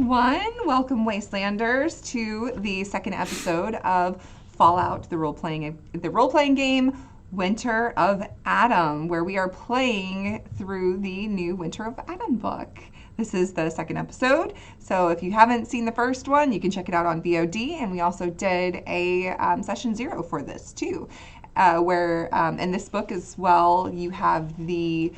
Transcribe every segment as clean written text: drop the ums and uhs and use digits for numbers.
everyone. Welcome, Wastelanders, to the second episode of Fallout, the role-playing game, Winter of Adam, where we are playing through the new Winter of Adam book. This is the second episode, so if you haven't seen the first one, you can check it out on VOD, and we also did a session 0 for this too, where in this book as well, you have the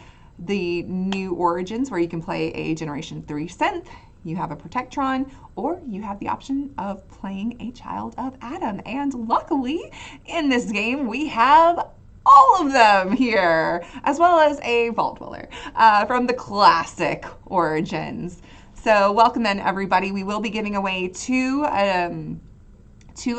new origins where you can play a Generation 3 synth, you have a Protectron, or you have the option of playing a Child of Adam. And luckily, in this game, we have all of them here, as well as a Vault Dweller from the classic origins. So welcome in, everybody. We will be giving away two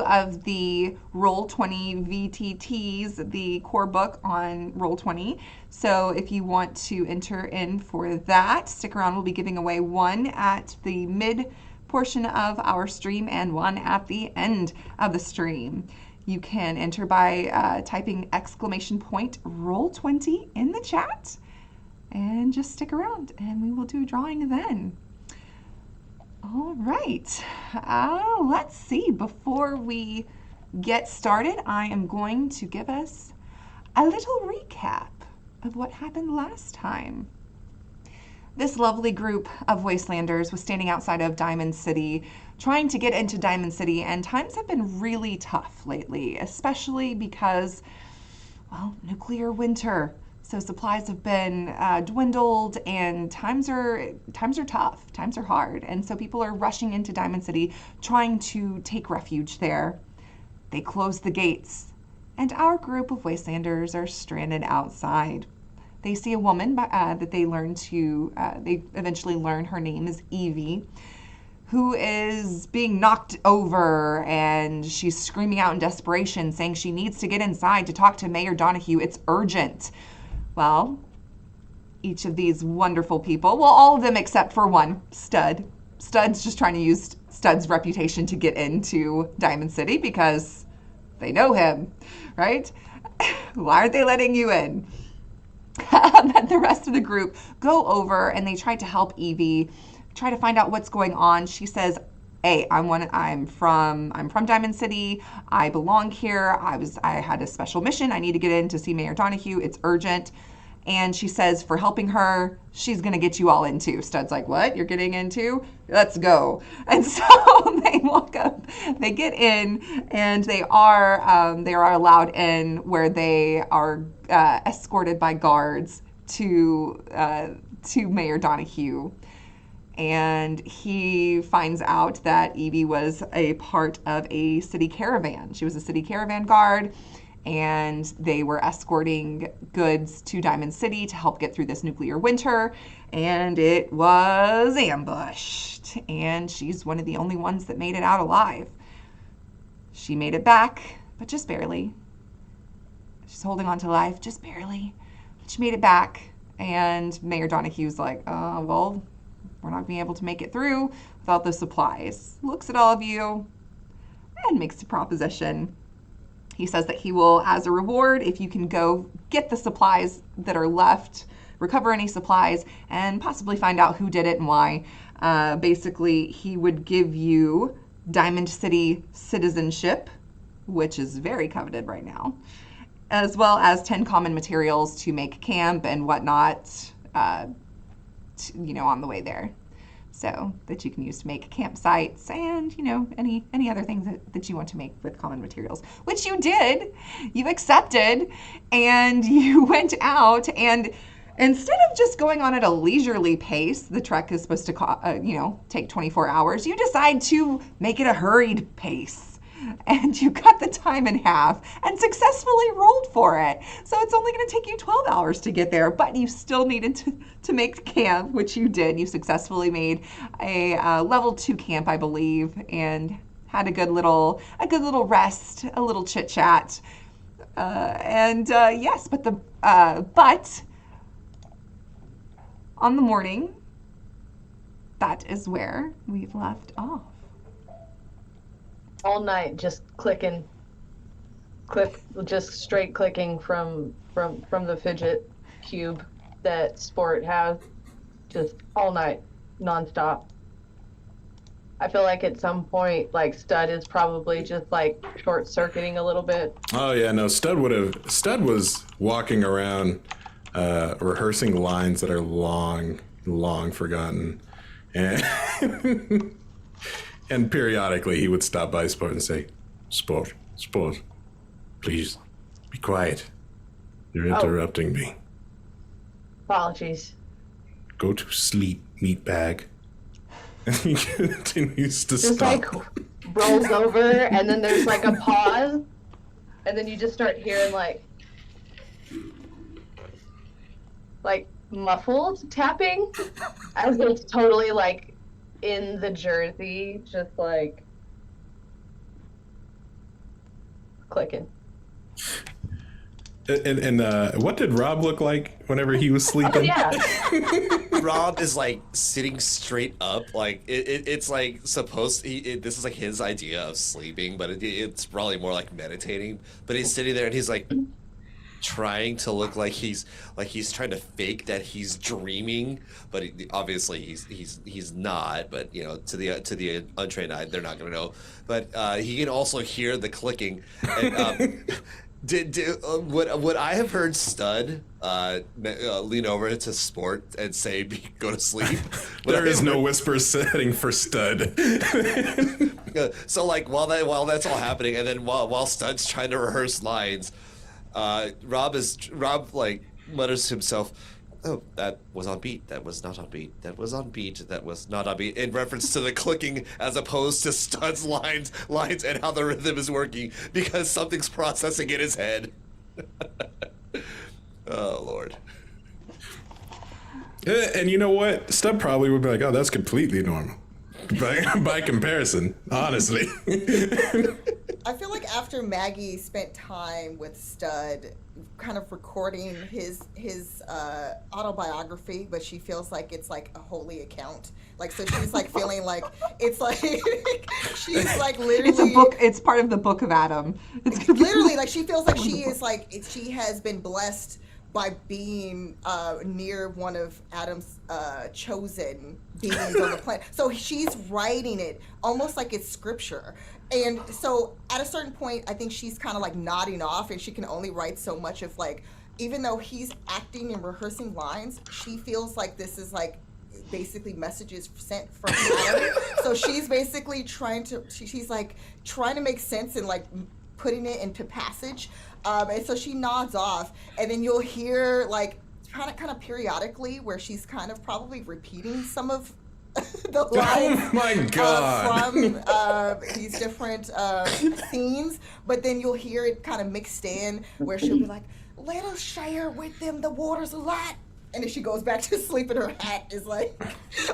of the Roll20 VTTs, the core book on Roll20. So if you want to enter in for that, stick around. We'll be giving away one at the mid portion of our stream and one at the end of the stream. You can enter by typing !Roll20 in the chat, and just stick around and we will do a drawing then. All right, let's see. Before we get started, I am going to give us a little recap of what happened last time. This lovely group of Wastelanders was standing outside of Diamond City, trying to get into Diamond City, and times have been really tough lately, especially because, well, nuclear winter. So supplies have been dwindled, and times are tough. Times are hard, and so people are rushing into Diamond City, trying to take refuge there. They close the gates, and our group of Wastelanders are stranded outside. They see a woman that they eventually learn her name is Evie, who is being knocked over, and she's screaming out in desperation, saying she needs to get inside to talk to Mayor Donahue. It's urgent. Well, each of these wonderful people, well, all of them except for one, Stud. Stud's just trying to use Stud's reputation to get into Diamond City because they know him, right? Why aren't they letting you in? But the rest of the group go over and they try to help Evie, try to find out what's going on. She says, hey, I'm from Diamond City. I belong here. I had a special mission. I need to get in to see Mayor Donahue. It's urgent. And she says, for helping her, she's going to get you all in too. Stud's like, what? You're getting into? Let's go. And so they walk up, they get in, and they are allowed in, where they are escorted by guards to Mayor Donahue. And he finds out that Evie was a part of a city caravan. She was a city caravan guard, and they were escorting goods to Diamond City to help get through this nuclear winter, and it was ambushed. And she's one of the only ones that made it out alive. She made it back, but just barely. She's holding on to life, just barely. She made it back, and Mayor Donahue's like, well, we're not going to be able to make it through without the supplies. Looks at all of you and makes a proposition. He says that he will, as a reward, if you can go get the supplies that are left, recover any supplies, and possibly find out who did it and why, basically he would give you Diamond City citizenship, which is very coveted right now, as well as 10 common materials to make camp and whatnot, on the way there, so that you can use to make campsites and, any other things that you want to make with common materials, which you did. You accepted, and you went out, and instead of just going on at a leisurely pace, the trek is supposed to, take 24 hours, you decide to make it a hurried pace. And you cut the time in half and successfully rolled for it. So it's only going to take you 12 hours to get there, but you still needed to make camp, which you did. You successfully made a level 2 camp, I believe, and had a good little rest, a little chit chat. Yes, but on the morning, that is where we've left off. All night, just clicking, just straight clicking from the fidget cube that Sport has, just all night, nonstop. I feel like at some point, like Stud is probably just like short circuiting a little bit. Oh yeah, no. Stud was walking around, rehearsing lines that are long forgotten, and and periodically he would stop by Sport and say, "Sport, please, be quiet. You're interrupting me. Apologies. Go to sleep, meatbag." And he continues to Just stop. like rolls over, and then there's like a pause, and then you just start hearing like muffled tapping, as it's totally like in the jersey, just like clicking. And what did Rob look like whenever he was Oh sleeping? yeah. Rob is like sitting straight up, like it's like supposed. This is like his idea of sleeping, but it's probably more like meditating. But he's sitting there and he's like trying to look like he's trying to fake that he's dreaming, but obviously he's not. But you know, to the untrained eye, they're not gonna know. But he can also hear the clicking. And, would I have heard Stud lean over to Sport and say, "Go to sleep"? There is no whisper setting for Stud. So like while that's all happening, and then while Stud's trying to rehearse lines, Rob like mutters to himself, "Oh, that was on beat. That was not on beat. That was on beat. That was not on beat." In reference to the clicking, as opposed to Stud's lines, and how the rhythm is working, because something's processing in his head. Oh Lord. And you know what? Stud probably would be like, "Oh, that's completely normal." By comparison, honestly. I feel like after Maggie spent time with Stud, kind of recording his autobiography, but she feels like it's like a holy account. Like, so she's like feeling like it's like she's like literally. It's a book. It's part of the Book of Adam. It's Literally, like she feels like she is like she has been blessed by being near one of Adam's chosen beings on the planet. So she's writing it almost like it's scripture. And so at a certain point, I think she's kind of like nodding off, and she can only write so much of like, even though he's acting and rehearsing lines, she feels like this is like basically messages sent from Adam. So she's basically she's like trying to make sense and like putting it into passage. And so she nods off, and then you'll hear like kind of periodically where she's kind of probably repeating some of the lines Oh my God. from these different scenes, but then you'll hear it kind of mixed in where she'll be like, "Let us share with them the waters a lot," and then she goes back to sleep, and her hat is like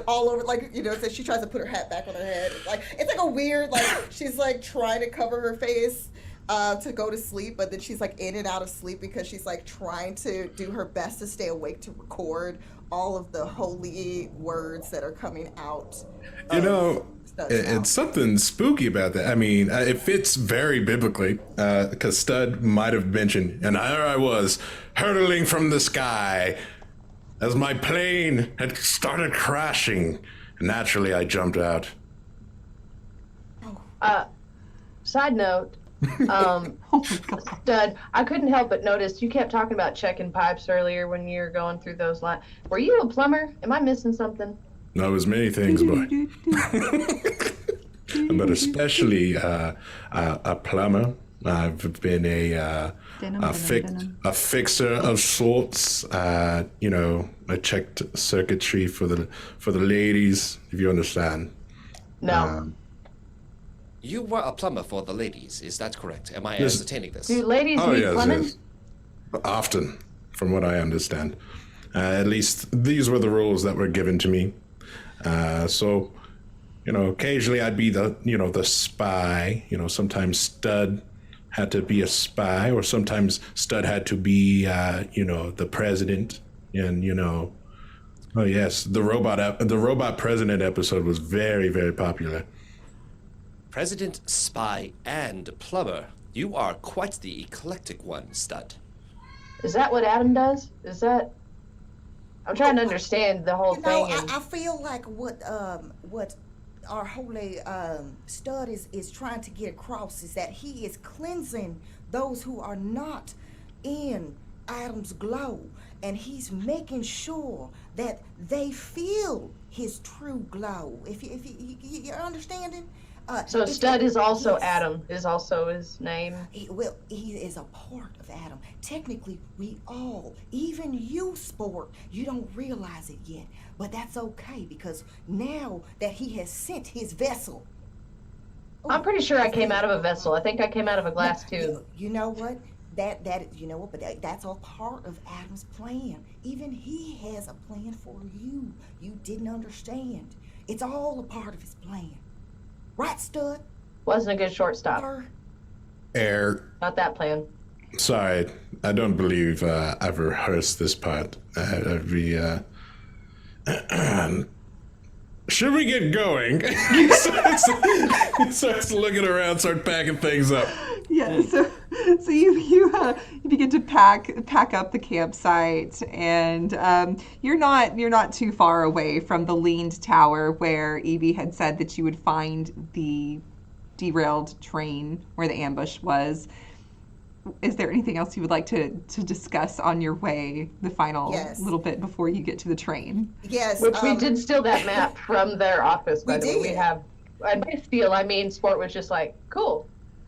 all over, like, you know, so she tries to put her hat back on her head. It's like a weird, like, she's like trying to cover her face to go to sleep, but then she's like in and out of sleep because she's like trying to do her best to stay awake to record all of the holy words that are coming out. You know, it's something spooky about that. I mean, it fits very biblically, because Stud might have mentioned, "And there I was, hurtling from the sky, as my plane had started crashing. Naturally, I jumped out." Side note, Oh my God. Stud, I couldn't help but notice you kept talking about checking pipes earlier when you were going through those lines. Were you a plumber? Am I missing something? That was many things, boy. But especially a plumber. I've been a fixer of sorts. You know, I checked circuitry for the ladies, if you understand. No. You were a plumber for the ladies, is that correct? Am I Yes. ascertaining this? Do ladies Oh need yes, plumbing? yes. Often, from what I understand. At least these were the rules that were given to me. So, you know, occasionally I'd be the spy. You know, sometimes Stud had to be a spy, or sometimes Stud had to be, the president. And, oh yes, the robot president episode was very, very popular. President, spy, and plumber. You are quite the eclectic one, Stud. Is that what Adam does? Is that... I'm trying to understand the whole You know, thing. And... I feel like what our holy stud is trying to get across is that he is cleansing those who are not in Adam's glow, and he's making sure that they feel his true glow. If you're understanding. So Stud is also yes. Adam, is also his name. He is a part of Adam. Technically, we all, even you, Sport, you don't realize it yet. But that's okay, because now that he has sent his vessel. I'm pretty sure I came out of a vessel. I think I came out of a glass tube. You know what? You know what? But that's all part of Adam's plan. Even he has a plan for you. You didn't understand. It's all a part of his plan. Right, Stud? Wasn't a good shortstop. Air. Not that plan. Sorry, I don't believe I've rehearsed this part. Should we get going? He starts looking around, start packing things up. Yeah, so you begin to pack up the campsite, and you're not too far away from the leaned tower where Evie had said that you would find the derailed train where the ambush was. Is there anything else you would like to discuss on your way, the final little bit before you get to the train? Yes. Which we did steal that map from their office, by the way. We did. have, and by steal, I mean Sport was just like, cool.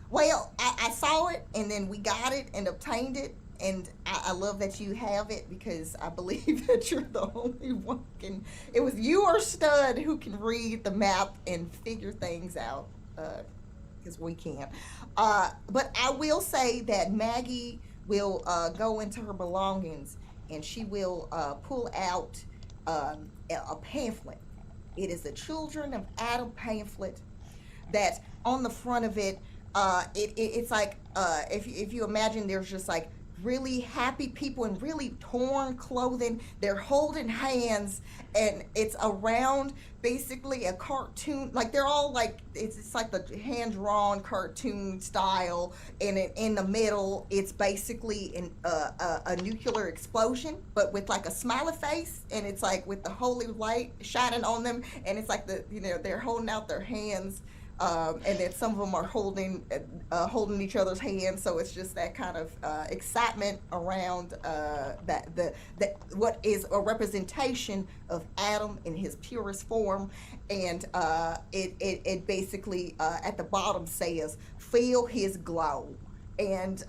Well, I saw it, and then we got it and obtained it, and I love that you have it, because I believe that you're the only one it was you or Stud who can read the map and figure things out, because we can't. But I will say that Maggie will go into her belongings, and she will pull out a pamphlet. It is the Children of Adam pamphlet that on the front of it, it's like if you imagine there's just like really happy people in really torn clothing. They're holding hands, and it's around basically a cartoon. Like they're all like it's like the hand-drawn cartoon style, and in the middle it's basically a nuclear explosion, but with like a smiley face, and it's like with the holy light shining on them, and it's like they're holding out their hands. And then some of them are holding each other's hands, so it's just that kind of excitement around that what is a representation of Adam in his purest form, and it basically at the bottom says, "Feel his glow," and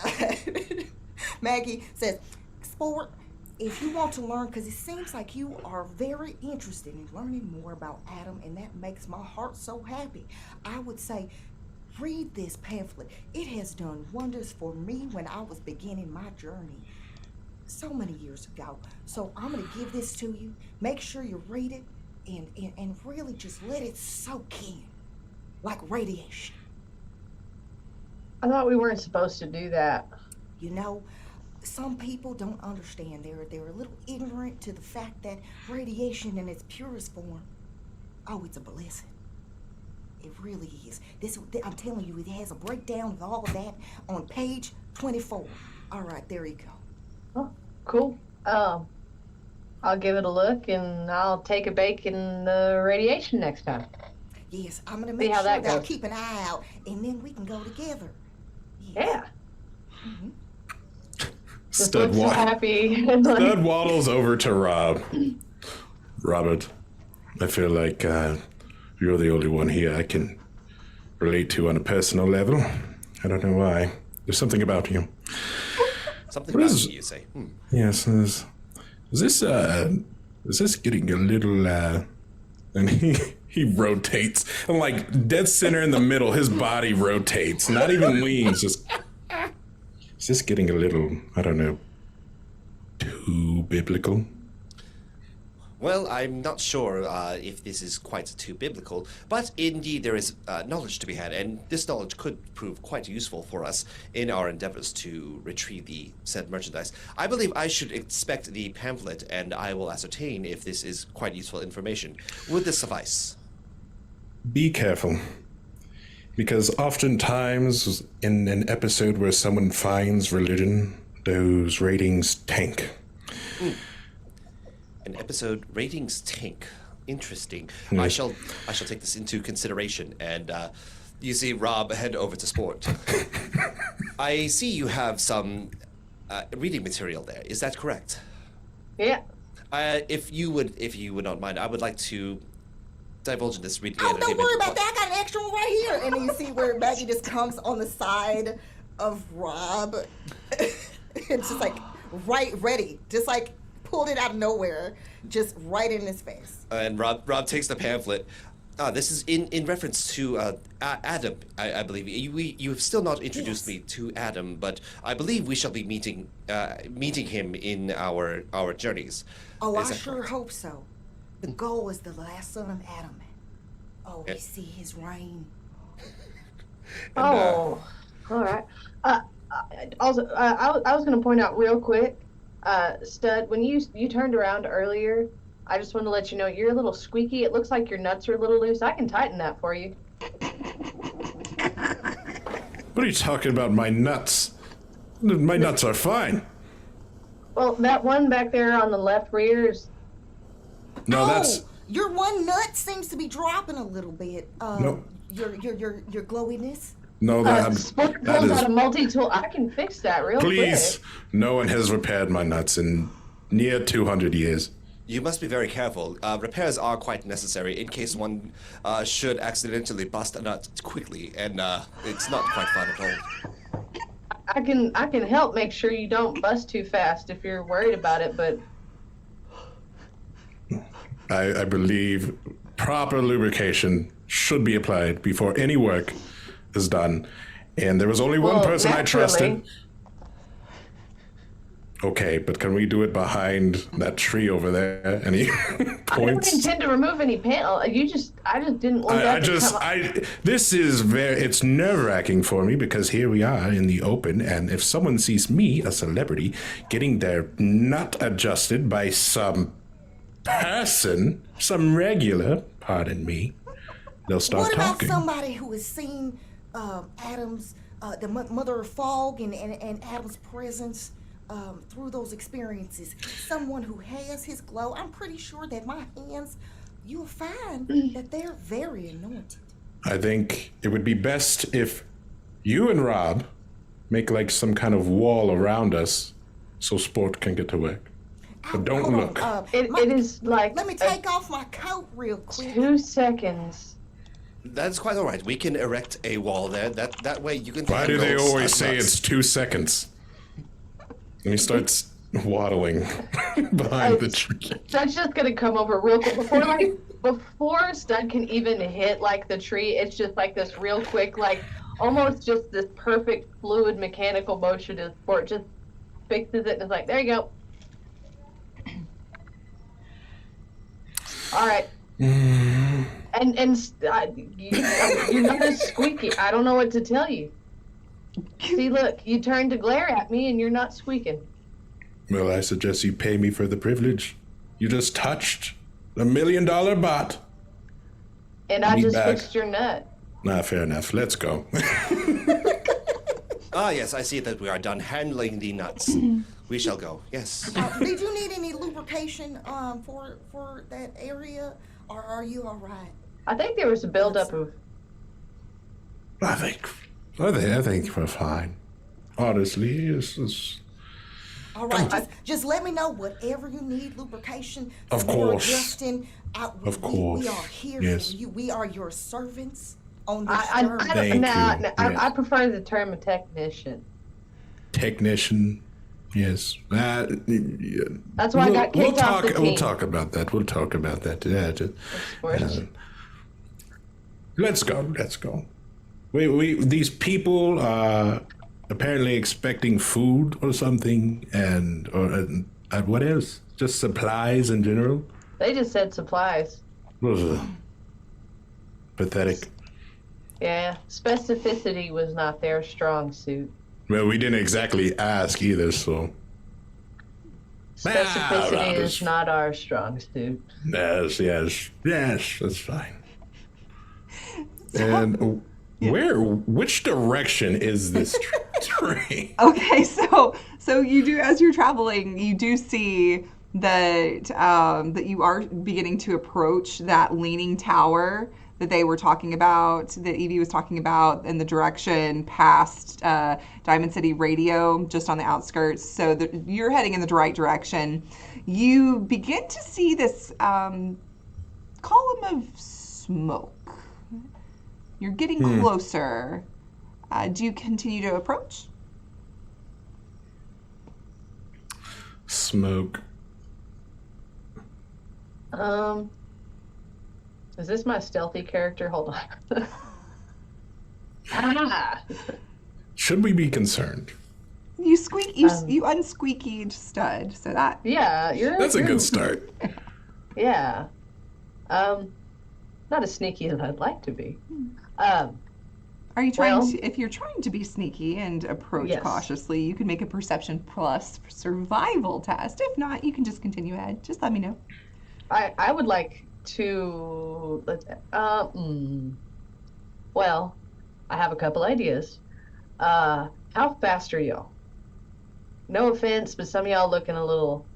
Maggie says, "Sport, if you want to learn, because it seems like you are very interested in learning more about Adam, and that makes my heart so happy, I would say read this pamphlet. It has done wonders for me when I was beginning my journey so many years ago. So I'm going to give this to you. Make sure you read it and really just let it soak in like radiation." I thought we weren't supposed to do that. You know, some people don't understand. They're a little ignorant to the fact that radiation in its purest form, it's a blessing. It really is. I'm telling you, it has a breakdown of all of that on page 24. All right, there you go. Oh, cool. I'll give it a look, and I'll take a bake in the radiation next time. Yes, I'm gonna make how sure that that I'll goes. keep an eye out, and then we can go together. Yes. Yeah. Mhm. Just look so happy. Stud waddles over to Rob. Robert, I feel like you're the only one here I can relate to on a personal level. I don't know why. There's something about you. Something What about is- you, you say. Yes, is this getting a little and he rotates, and like dead center in the middle, his body rotates, not even leans, just is this getting a little, I don't know, too biblical? Well, I'm not sure if this is quite too biblical, but indeed there is knowledge to be had, and this knowledge could prove quite useful for us in our endeavors to retrieve the said merchandise. I believe I should inspect the pamphlet, and I will ascertain if this is quite useful information. Would this suffice? Be careful, because oftentimes in an episode where someone finds religion, those ratings tank. An episode ratings tank. Interesting. Yes. I shall take this into consideration. And you see Rob head over to Sport. I see you have some reading material there. Is that correct? Yeah. If you would not mind, I would like to divulge in this reading. Oh, don't worry about that. I got an extra one right here. And then you see where Maggie just comes on the side of Rob. It's just like right ready. Just like pulled it out of nowhere. Just right in his face. And Rob takes the pamphlet. This is in reference to Adam, I believe. You have still not introduced me to Adam, but I believe we shall be meeting him in our journeys. Oh, Is I that sure correct? hope so. The goal is the last son of Adam. Oh, we Yeah. see his reign. Oh, all right. Also, I was going to point out real quick, Stud, when you turned around earlier, I just want to let you know you're a little squeaky. It looks like your nuts are a little loose. I can tighten that for you. What are you talking about? My nuts? My nuts are fine. Well, that one back there on the left rear is. No, Oh, that's your one nut seems to be dropping a little bit. No. Your glowiness. no that Sport that pulls out a is. multi-tool. I can fix that real Please, quick. no one has repaired my nuts in near 200 years. You must be very careful. Repairs are quite necessary in case one should accidentally bust a nut quickly, and it's not quite fun at all. I can help make sure you don't bust too fast if you're worried about it, but I believe proper lubrication should be applied before any work is done. And there was only one Well, person I trusted. naturally. Okay, but can we do it behind that tree over there? And he I don't points. intend to remove any panel. I just didn't want that to come. This is it's nerve-wracking for me because here we are in the open, and if someone sees me, a celebrity, getting their nut adjusted by some person, some regular, pardon me, they'll start What about talking. somebody who has seen Adam's, the mother of fog and Adam's presence through those experiences? Someone who has his glow. I'm pretty sure that my hands, you'll find that they're very anointed. I think it would be best if you and Rob make like some kind of wall around us so Sport can get to work. But don't Hold on, look. It is like Let me take off my coat real quick. 2 seconds. That's quite all right. We can erect a wall there. That way you can. Why do they handle always say nuts. it's 2 seconds? And he starts waddling behind the tree. Stud's just gonna come over real quick before Stud can even hit like the tree. It's just like this real quick, like almost just this perfect fluid mechanical motion to Sport just fixes it and is like, there you go. All right. You're not as squeaky. I don't know what to tell you. See, look, you turned to glare at me and you're not squeaking. Well, I suggest you pay me for the privilege. You just touched a $1 million bot. And I Me just back. fixed your nut. Nah, fair enough. Let's go. Ah, yes, I see that we are done handling the nuts. We shall go. Yes. Did you need any lubrication for that area, or are you all right? I think there was a buildup of. I think we're fine. Honestly, it's All right, just let me know whatever you need lubrication. Of for course. Justin, Of course. we are here Yes. for you. We are your servants on this I journey. Thank you. Yes. I prefer the term technician. technician. Yes. That's why I got kicked off the team. We'll talk about that. Yeah, let's go. These people are apparently expecting food or something, or what else? Just supplies in general. They just said supplies. Ugh. Pathetic. Yeah, specificity was not their strong suit. Well, we didn't exactly ask either, so. Specificity that is is- not our strong suit. Yes, that's fine. And which direction is this tree? Okay, so you do, as you're traveling, you do see that you are beginning to approach that leaning tower that they were talking about, that Evie was talking about, in the direction past Diamond City Radio, just on the outskirts. So you're heading in the right direction. You begin to see this column of smoke. You're getting closer. Do you continue to approach? Smoke. Is this my stealthy character? Hold on. Ah! Should we be concerned? You unsqueakied stud, so that Yeah, That's a good start. Yeah. Not as sneaky as I'd like to be. Are you trying Well- to? If you're trying to be sneaky and approach Yes. cautiously, you can make a perception plus survival test. If not, you can just continue ahead. Just let me know. I would like to. Well, I have a couple ideas. How fast are y'all? No offense, but some of y'all looking a little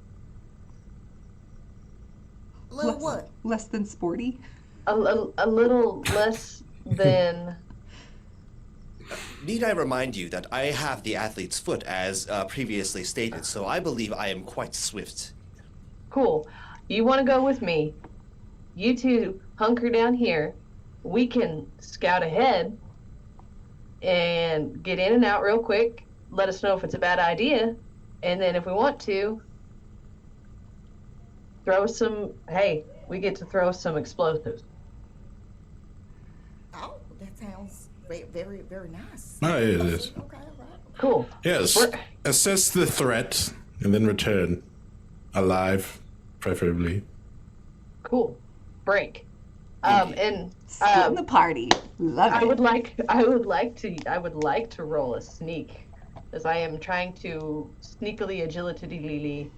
Little what? Less than sporty. a little less than. Need I remind you that I have the athlete's foot, as previously stated, so I believe I am quite swift. Cool. You want to go with me? You two hunker down here. We can scout ahead and get in and out real quick. Let us know if it's a bad idea. And then if we want to, we get to throw some explosives. Oh, that sounds very, very, very nice. Oh, it is. Okay, all right. Cool. Yes. We're- Assess the threat and then return. Alive, preferably. Cool. Break. And Splitting the party. Love I it. would like to roll a sneak, as I am trying to sneakily agility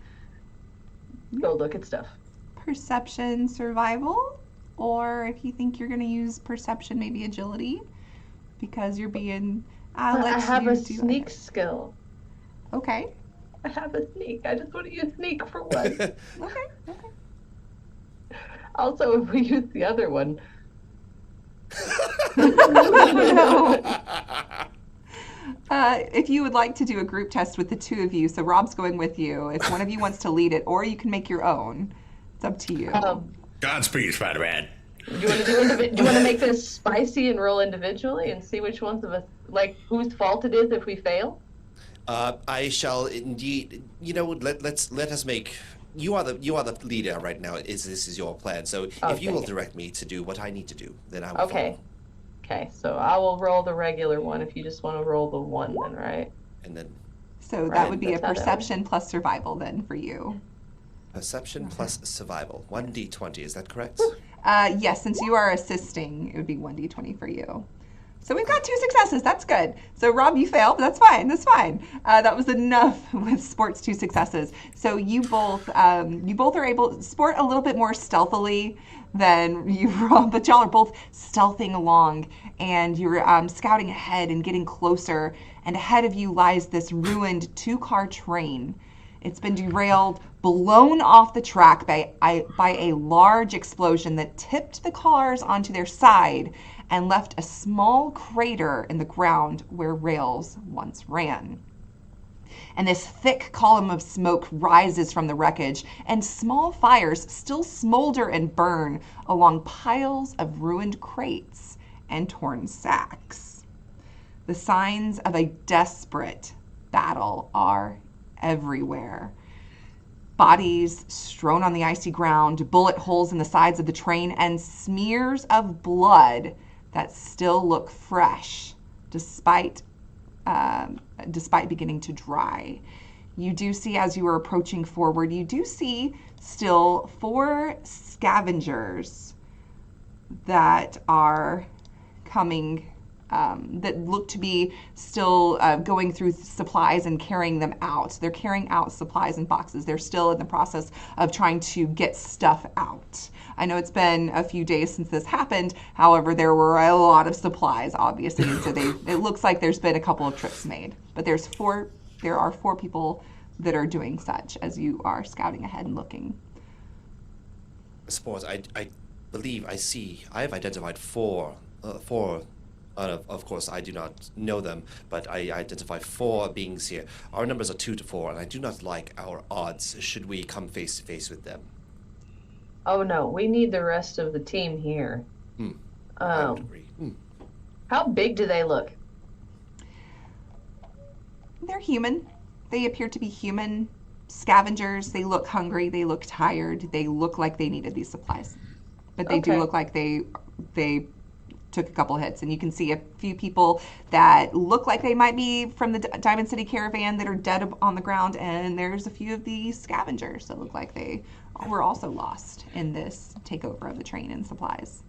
go look at stuff. Perception, survival, or if you think you're going to use perception, maybe agility, because you're being. I have a do sneak either. skill. Okay. I have a sneak. I just want to use sneak for one. Okay. Also, if we use the other one, No. If you would like to do a group test with the two of you, so Rob's going with you. If one of you wants to lead it, or you can make your own. It's up to you. Godspeed, Spider-Man. do you want to make this spicy and roll individually and see which ones of us, like, whose fault it is if we fail? I shall indeed. Let us make. You are the leader right now. This is your plan. So if you will Okay. direct me to do what I need to do, then I will. Okay. Follow. Okay, so I will roll the regular one if you just want to roll the one then, right? And then So that Right, would be a that's how that perception plus survival then for you. perception plus survival. 1d20. Is that correct? Yes, since you are assisting, it would be 1d20 for you. So we've got 2 successes. That's good. So Rob, you failed, but that's fine. That's fine. That was enough with Sport's 2 successes. So you both are able to Sport a little bit more stealthily than you, Rob, but y'all are both stealthing along, and you're scouting ahead and getting closer. And ahead of you lies this ruined 2-car train. It's been derailed, blown off the track by a large explosion that tipped the cars onto their side and left a small crater in the ground where rails once ran. And this thick column of smoke rises from the wreckage, and small fires still smolder and burn along piles of ruined crates and torn sacks. The signs of a desperate battle are everywhere. Bodies strewn on the icy ground, bullet holes in the sides of the train, and smears of blood that still look fresh despite beginning to dry. You do see, as you are approaching forward, you do see still 4 scavengers that are coming, that look to be still going through supplies and carrying them out. They're carrying out supplies in boxes. They're still in the process of trying to get stuff out. I know it's been a few days since this happened. However, there were a lot of supplies, obviously, and so it looks like there's been a couple of trips made. But there are 4 people that are doing such as you are scouting ahead and looking. Sport, I believe I have identified four of course I do not know them, but I identify 4 beings here. Our numbers are 2 to 4, and I do not like our odds should we come face to face with them. Oh no, we need the rest of the team here. I would agree. How big do they look? They're human. They appear to be human scavengers. They look hungry. They look tired. They look like they needed these supplies. But they do Okay. look like they took a couple hits. And you can see a few people that look like they might be from the Diamond City Caravan that are dead on the ground. And there's a few of these scavengers that look like they were also lost in this takeover of the train and supplies.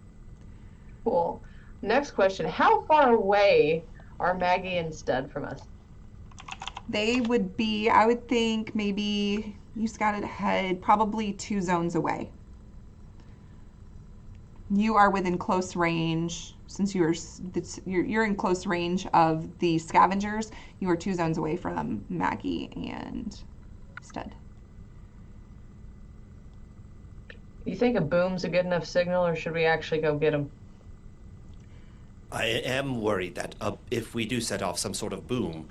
Cool. Next question. How far away are Maggie and Stud from us? They would be, I would think, maybe you scouted ahead, probably 2 zones away. You are within close range, since you're in close range of the scavengers. You are 2 zones away from Maggie and Stud. You think a boom's a good enough signal, or should we actually go get them? I am worried that if we do set off some sort of boom,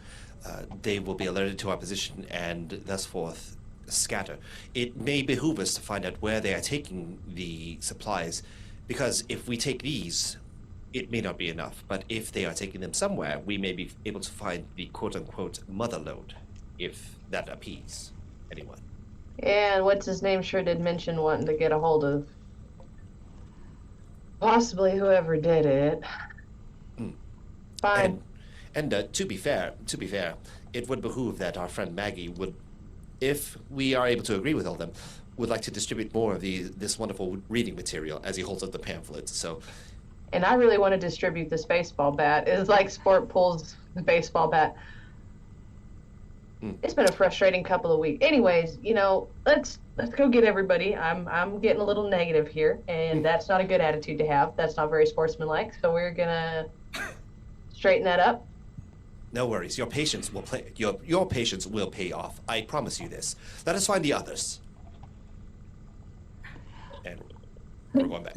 they will be alerted to our position and thus forth scatter. It may behoove us to find out where they are taking the supplies, because if we take these, it may not be enough. But if they are taking them somewhere, we may be able to find the quote-unquote mother lode, if that appease anyone. And what's his name sure did mention wanting to get a hold of possibly whoever did it. Fine. And to be fair, it would behoove that our friend Maggie would, if we are able to agree with all of them, would like to distribute more of this wonderful reading material as he holds up the pamphlets. So, And I really want to distribute this baseball bat. It's like Sport pulls the baseball bat. It's been a frustrating couple of weeks. Anyways, let's go get everybody. I'm getting a little negative here, and that's not a good attitude to have. That's not very sportsmanlike. So we're gonna straighten that up. no worries. Your patience will your patience will pay off. I promise you this. Let us find the others. And we're going back.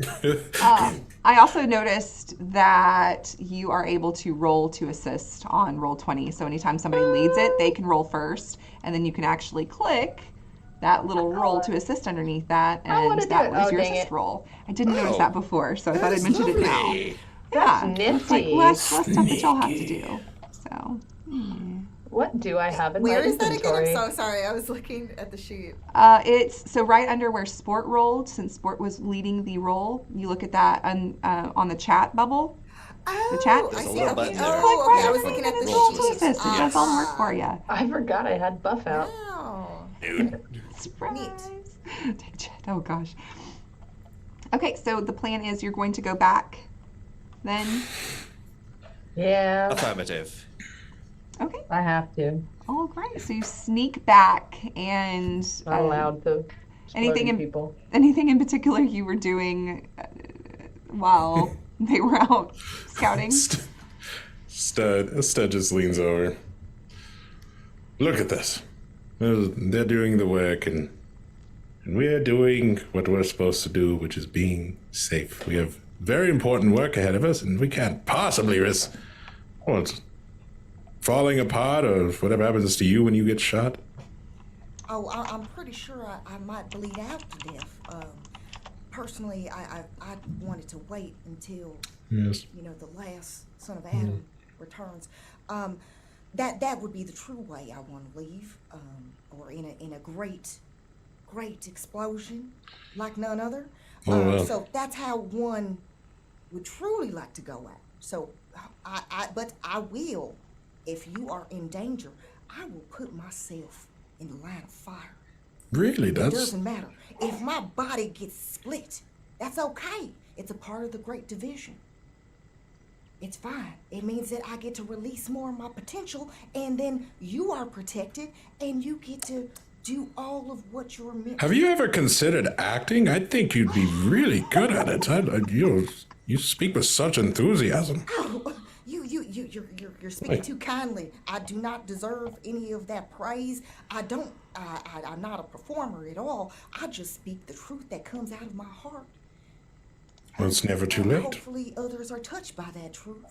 I also noticed that you are able to roll to assist on Roll20. So anytime somebody leads it, they can roll first, and then you can actually click that little roll to assist underneath that, and that was your assist roll. I didn't notice that before, so I thought I'd mention it now. That's Yeah, it's like nifty. less stuff that y'all have to do. So, What do I have in Where my is that again? inventory? I'm so sorry. I was looking at the sheet. it's so right under where Sport rolled, since Sport was leading the roll. You look at that on the chat bubble. Oh, chat? I There's a see. little Okay. button there. Oh, okay. I was Roll looking at the to Roll to sheet. assist. It does all the work for you. I forgot I had buff out. Wow. Dude. Surprise. Take chat. Oh gosh. Okay, so the plan is you're going to go back then. Yeah, Affirmative. Okay. I have to. All right. So you sneak back and Not allowed to. anything in- people. anything in particular you were doing while they were out scouting? Stud just leans over. Look at this. They're doing the work, and we're doing what we're supposed to do, which is being safe. We have very important work ahead of us, and we can't possibly risk falling apart or whatever happens to you when you get shot. Oh, I'm pretty sure I might bleed out to death. Personally, I wanted to wait until Yes. the last son of Adam returns. That would be the true way I want to leave, or in a great explosion like none other. Oh, well. So that's how one would truly like to go out. So but I will, if you are in danger, I will put myself in the line of fire. Really? It That's doesn't matter. If my body gets split, that's okay. It's a part of the Great Division. It's fine. It means that I get to release more of my potential, and then you are protected, and you get to do all of what you're meant Have you ever considered acting? I think you'd be really good at it. You speak with such enthusiasm. Oh, you you're speaking too kindly. I do not deserve any of that praise. I'm not a performer at all. I just speak the truth that comes out of my heart. Well, it's never too And late. hopefully others are touched by that truth.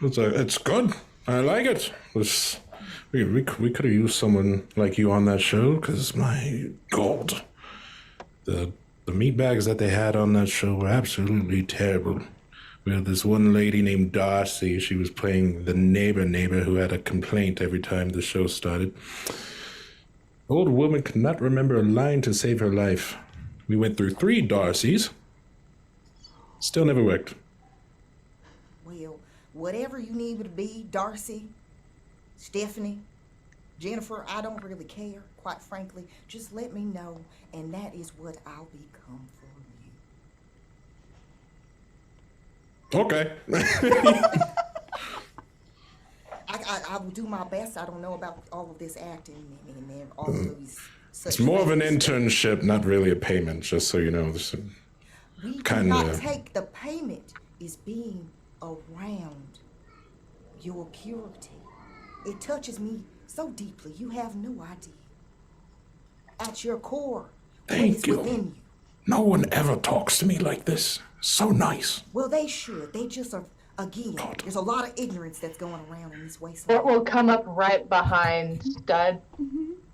It's good. I like it. We could have used someone like you on that show, because my God, the meat bags that they had on that show were absolutely terrible. We had this one lady named Darcy. She was playing the neighbor who had a complaint every time the show started. Old woman could not remember a line to save her life. We went through 3 Darcys. Still never worked. Well, whatever you need me to be, Darcy, Stephanie, Jennifer, I don't really care, quite frankly. Just let me know, and that is what I'll become for you. Okay. I will do my best. I don't know about all of this acting and all of these. It's more of an internship, not really a payment, just so you know. We do Kinda. not take the payment is being around your purity. It touches me so deeply, you have no idea. At your core, what Thank is you. within you. No one ever talks to me like this. So nice. Well, they should. They just are, again, God. there's a lot of ignorance that's going around in this Sport wasteland. will come up right behind Stud.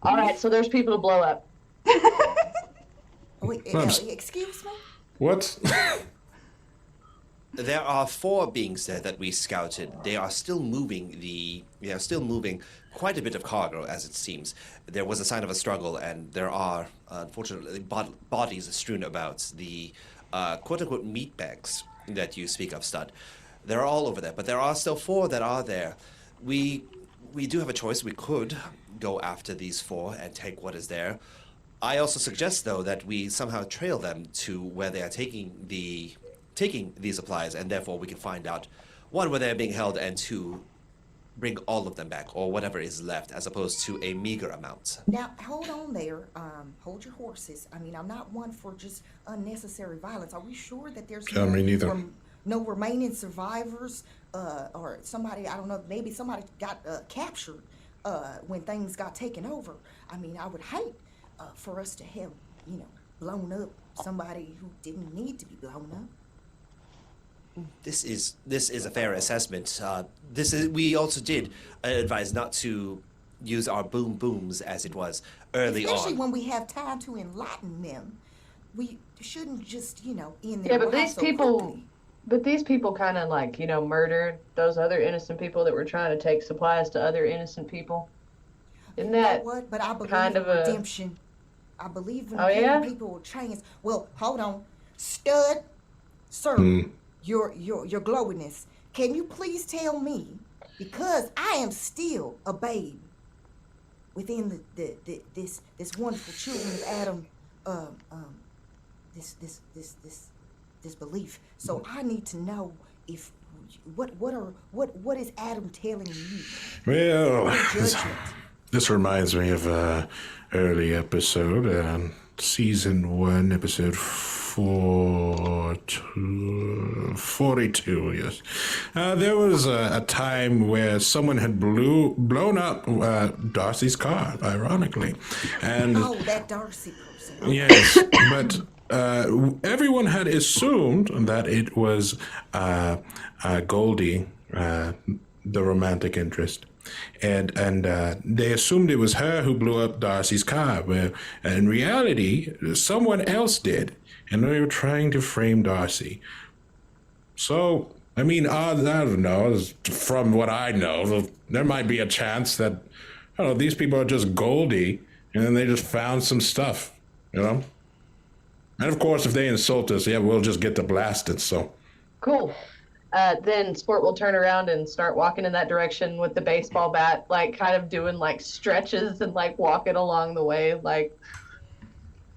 All right, so there's people to blow up. Wait, excuse me? What? There are 4 beings there that we scouted. They are still moving quite a bit of cargo, as it seems. There was a sign of a struggle, and there are, unfortunately, bodies strewn about. The quote-unquote meat bags that you speak of, Stud. They're all over there, but there are still 4 that are there. We do have a choice. We could go after these 4 and take what is there. I also suggest, though, that we somehow trail them to where they are taking these supplies, and therefore we can find out, 1, where they're being held, and 2, bring all of them back, or whatever is left, as opposed to a meager amount. Now, hold on there. Hold your horses. I mean, I'm not one for just unnecessary violence. Are we sure that there's Yeah, me neither. no remaining survivors? Or somebody, I don't know, maybe somebody got captured when things got taken over. I mean, I would hate for us to have, blown up somebody who didn't need to be blown up. This is a fair assessment. We also did advise not to use our booms as it was early Especially on. when we have time to enlighten them. We shouldn't just, end Yeah, their but lives these so people, quickly. kind of like, murdered those other innocent people that were trying to take supplies to other innocent people. Isn't You know that what? But I believe kind in of a- redemption. I believe in Oh, giving yeah? people a chance. Well, hold on. Stud, sir, your glowiness. Can you please tell me, because I am still a babe within this wonderful children of Adam, this belief. So I need to know if what is Adam telling you? Well, Your judgment. this reminds me of an early episode, season 1, episode 42, yes. There was a time where someone had blown up Darcy's car, ironically. And Oh, that Darcy person. yes, but everyone had assumed that it was Goldie, the romantic interest. And they assumed it was her who blew up Darcy's car, where in reality, someone else did. And they were trying to frame Darcy. So, I mean, I don't know, from what I know, there might be a chance that, I don't know, these people are just Goldie, and then they just found some stuff, And of course, if they insult us, we'll just get to blasted, so. cool? Then Sport will turn around and start walking in that direction with the baseball bat, like kind of doing like stretches and like walking along the way, like.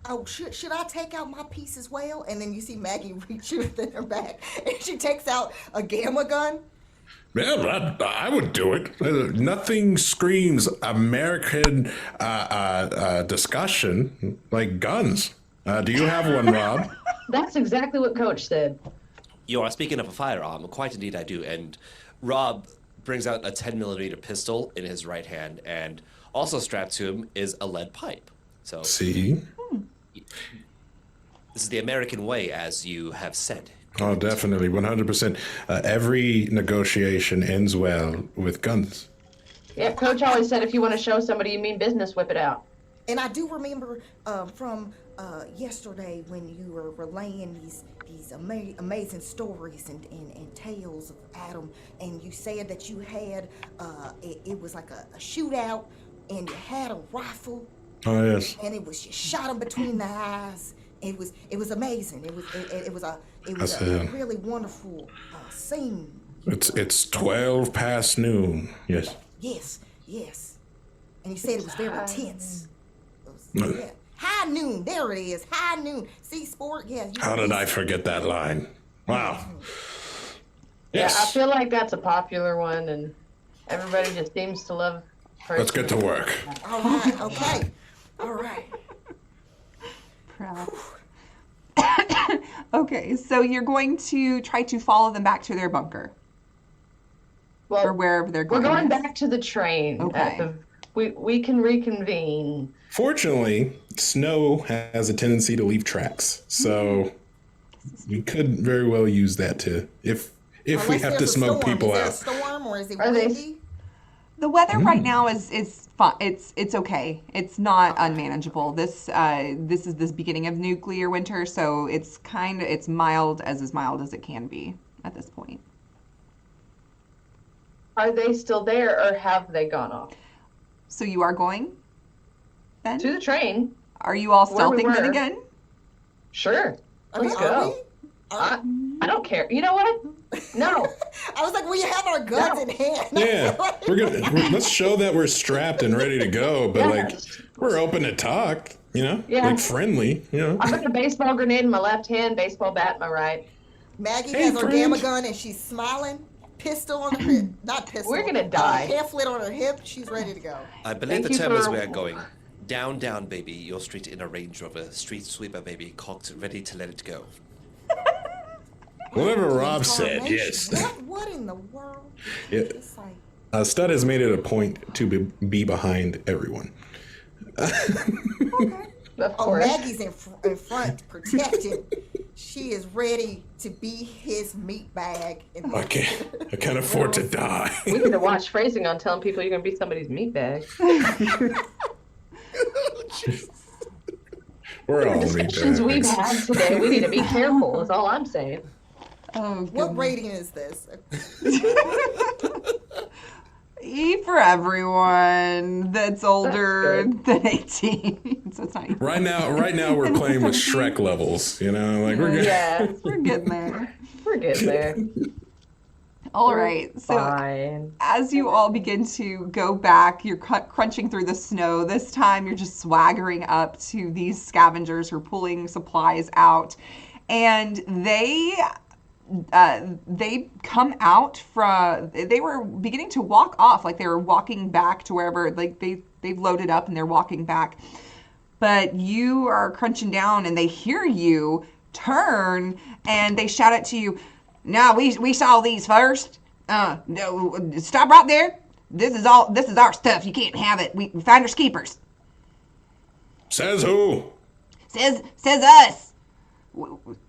Oh, should I take out my piece as well? And then you see Maggie reach within her back, and she takes out a gamma gun. Yeah, I would do it. Nothing screams American discussion like guns. Do you have one, Rob? That's exactly what Coach said. You are speaking of a firearm. Quite indeed, I do. And Rob brings out a 10mm pistol in his right hand, and also strapped to him is a lead pipe. So See? this is the American way, as you have said. Oh, definitely, 100%. Every negotiation ends well with guns. Yeah, Coach always said if you want to show somebody you mean business, whip it out. And I do remember from yesterday when you were relaying these amazing stories and tales of Adam, and you said that you had it was like a shootout, and you had a rifle. Oh, yes. And it was, you shot him between the eyes. It was amazing. It was a really wonderful scene. It's 12 past noon. Yes. Yes. And you said it was very tense. Yeah. High noon. There it is. High noon. See, sport. Yeah. How did I forget that line? Wow. Yes. Yeah, I feel like that's a popular one, and everybody just seems to love her. Let's get to work. All right. Okay. All right. Proud. Okay, so you're going to try to follow them back to their bunker. Well, or wherever they're going. We're going next. back to the train. Okay. We can reconvene. Fortunately, snow has a tendency to leave tracks, so we could very well use that to if we Unless have to there's a smoke storm. people Is there out. a storm, or is it Are they- windy? The weather right now is fun. It's okay. It's not unmanageable. This is the beginning of nuclear winter, so it's mild as mild as it can be at this point. Are they still there, or have they gone off? So you are going then? To the train. Are you all Where we stealthing then were. again? Sure. I mean, Let's are go. we? Are- I don't care. You know what? No. I was like, we have our guns in hand. Yeah, let's show that we're strapped and ready to go, but like we're open to talk, Yeah. like friendly, I've got a baseball grenade in my left hand, baseball bat in my right. Maggie Hey, has her friend. gamma gun and she's smiling. Pistol on her hip. Not pistol. We're gonna die. Pamphlet on her hip. She's ready to go. I believe Thank the you term is for- we are going. Down, down, baby. Your street in a Range Rover. Street sweeper, baby. Cocked, ready to let it go. Whatever Rob said, Incarnation. yes. What in the world? Yeah. It's like, Stud has made it a point to be behind everyone. Of oh, course. Maggie's in front, protected. She is ready to be his meat bag. I can't afford to die. We need to watch phrasing on telling people you're gonna be somebody's meat bag. We're all Discussions we've meatbags. had today, we need to be careful. Is all I'm saying. Oh, What goodness. rating is this? E for everyone that's older good. than 18. So it's not even. Right now we're playing with Shrek levels, like we're good. Yeah, We're getting there. we're getting there. All right. So Fine. as you all begin to go back, you're crunching through the snow. This time you're just swaggering up to these scavengers who are pulling supplies out. And they come out from, they were beginning to walk off, like they were walking back to wherever, like they've loaded up and they're walking back. But you are crunching down and they hear you turn and they shout out to you, "No, we saw these first. No, stop right there. This is our stuff. You can't have it. We finders keepers." Says who? Says us.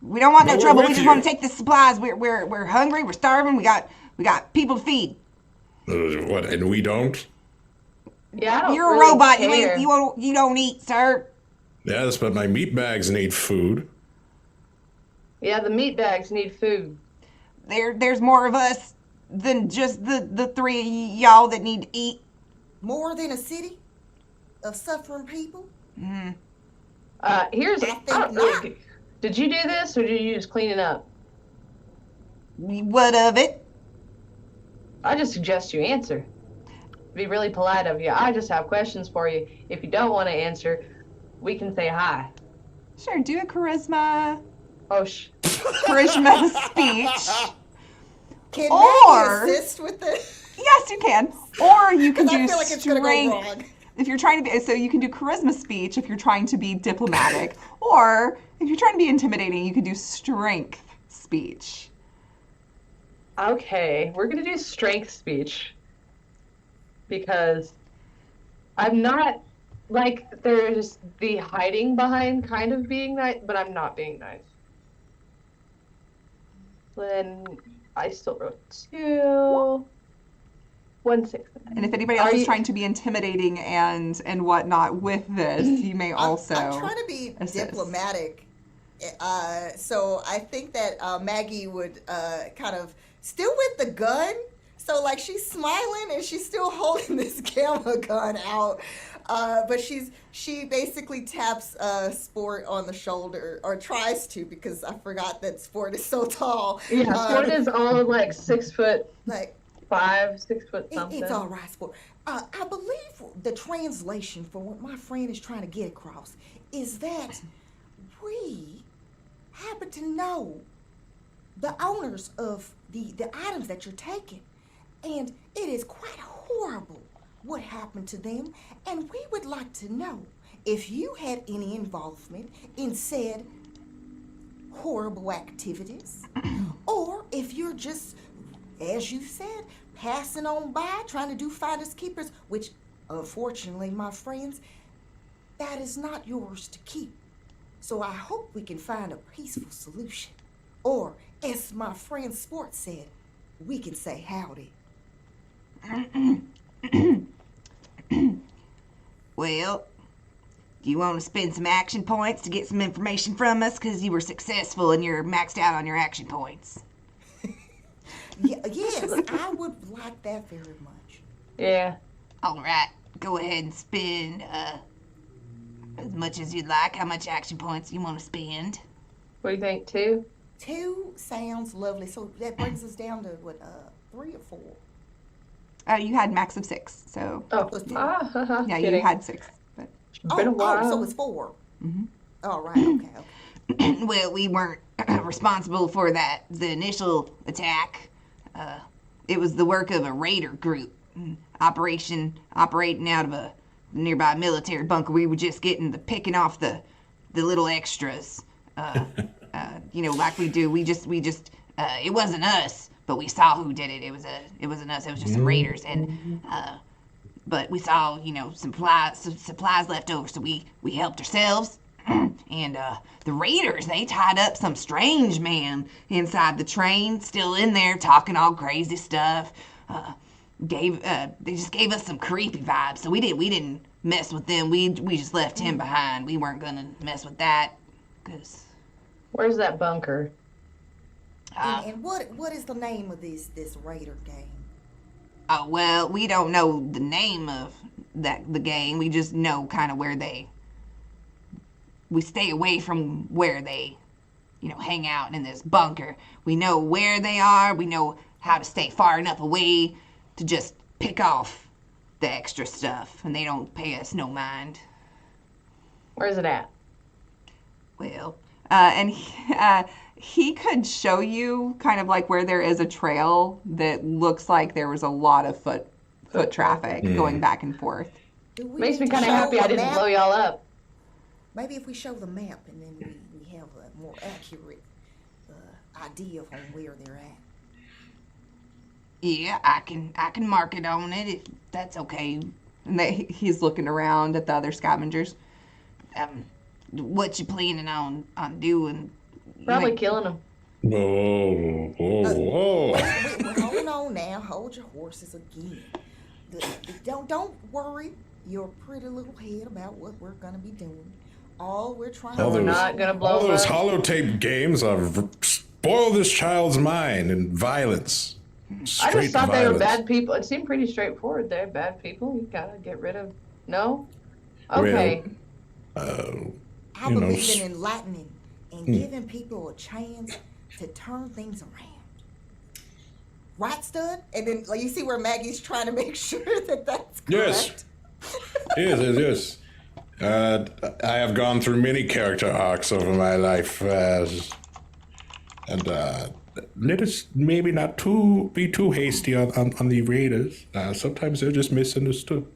We don't want no But we're trouble. We with just you. want to take the supplies. We're hungry. We're starving. We got people to feed. What? And we don't? Yeah, I don't You're a really robot. care. You don't eat, sir. Yes, but my meat bags need food. Yeah, the meat bags need food. There's more of us than just the three of y'all that need to eat. More than a city of suffering people? Here's. I I think don't not. really, did you do this, or did you just clean it up? What of it? I just suggest you answer. Be really polite of you. I just have questions for you. If you don't want to answer, we can say hi. Sure, do a charisma speech. Can Or- Maggie assist with this? Yes, you can. Or you can Because do I feel like it's going to go strength. wrong. If you're trying to be, so you can do charisma speech if you're trying to be diplomatic, or if you're trying to be intimidating, you can do strength speech. Okay, we're gonna do strength speech because I'm not like there's the hiding behind kind of being nice, but I'm not being nice. Then I still wrote 2. 1 6. And if anybody else Are is you- trying to be intimidating and whatnot with this, you may also. I'm trying to be assist. diplomatic. So I think that Maggie would kind of still with the gun. So like she's smiling and she's still holding this gamma gun out, but she basically taps Sport on the shoulder, or tries to, because I forgot that Sport is so tall. Yeah, Sport is all like 6'5", Like 6 foot something. it's all right, Sport. I believe the translation for what my friend is trying to get across is that we happen to know the owners of the items that you're taking, and it is quite horrible what happened to them, and we would like to know if you had any involvement in said horrible activities, or if you're just, as you said, passing on by, trying to do finders keepers, which unfortunately, my friends, that is not yours to keep. So I hope we can find a peaceful solution. Or, as my friend Sport said, we can say howdy. Well, do you want to spend some action points to get some information from us? Because you were successful and you're maxed out on your action points. Yes, I would like that very much. Yeah. All right, go ahead and spend as much as you'd like. How much action points you want to spend? What do you think? 2? 2 sounds lovely. So that brings us down to what, 3 or 4? You had max of 6, so Oh, Let's do yeah, kidding. you had 6. But Been a while. so it's 4. Mhm. All right, okay. Well, we weren't responsible for the initial attack. It was the work of a raider group, operating out of a nearby military bunker. We were just getting the picking off the little extras, like we do. We just it wasn't us, but we saw who did it. It wasn't us. It was just some raiders, and but we saw some supplies left over, so we helped ourselves. And the raiders, they tied up some strange man inside the train, still in there talking all crazy stuff. They just gave us some creepy vibes, so we didn't mess with them. We just left him behind. We weren't gonna mess with that, cause Where's that bunker? And what is the name of this raider gang? oh well, we don't know the name of the gang. We just know kind of where we stay away from where they, hang out in this bunker. We know where they are. We know how to stay far enough away to just pick off the extra stuff, and they don't pay us no mind. Where's it at? Well, and he could show you kind of like where there is a trail that looks like there was a lot of foot traffic going back and forth. Do we Makes me need to kind of show happy I a didn't map? blow y'all up. Maybe if we show the map and then we have a more accurate idea of on where they're at. yeah, I can mark it on it if that's okay. And he's looking around at the other scavengers. What you planning on doing? Probably Like, killing them. Whoa, whoa, whoa. Wait, hold on now. Hold your horses again. Don't worry your pretty little head about what we're gonna be doing. All we're trying All to those- Not gonna blow All them those up. holotape games spoil this child's mind in violence. I Straight just thought they were violence. bad people. It seemed pretty straightforward. They're bad people. You gotta get rid of. No. Well, Okay. I you know, believe in enlightening and giving people a chance to turn things around. Right, Stud? And then like, you see where Maggie's trying to make sure that that's correct. Yes. Yes. I have gone through many character arcs over my life, and let us maybe not be too hasty on the raiders. Sometimes they're just misunderstood,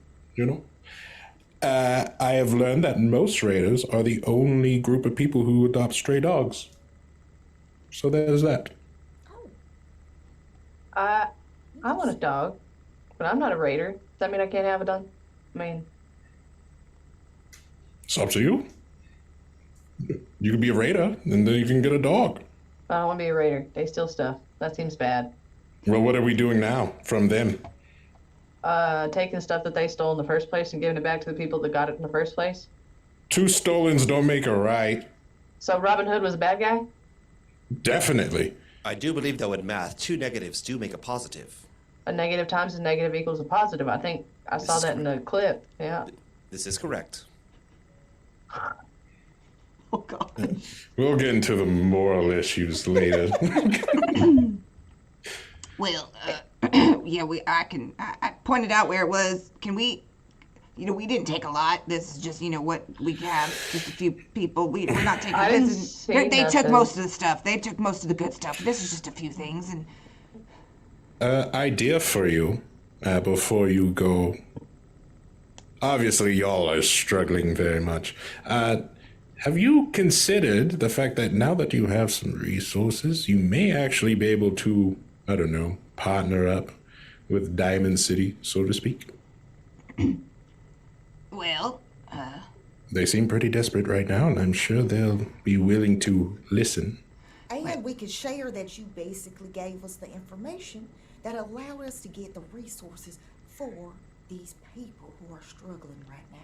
I have learned that most raiders are the only group of people who adopt stray dogs. So there's that. I want a dog, but I'm not a raider. Does that mean I can't have a dog? I mean, It's up to you. You could be a raider, and then you can get a dog. I don't want to be a raider. They steal stuff. That seems bad. Well, what are we doing now from them? Taking stuff that they stole in the first place and giving it back to the people that got it in the first place. 2 stolens don't make a right. So Robin Hood was a bad guy? Definitely. I do believe that with math, 2 negatives do make a positive. A negative times a negative equals a positive. I think I saw is that in the clip. Yeah. This is correct. Oh God. We'll get into the moral issues later. Well, yeah, I pointed out where it was. Can we, we didn't take a lot. This is just, what we have, just a few people. We're not taking I didn't this. see They took nothing. most of the stuff. They took most of the good stuff. This is just a few things, and Idea for you before you go. Obviously, y'all are struggling very much. Have you considered the fact that now that you have some resources, you may actually be able to, I don't know, partner up with Diamond City, so to speak? well, They seem pretty desperate right now, and I'm sure they'll be willing to listen. And we could share that you basically gave us the information that allowed us to get the resources for these people who are struggling right now.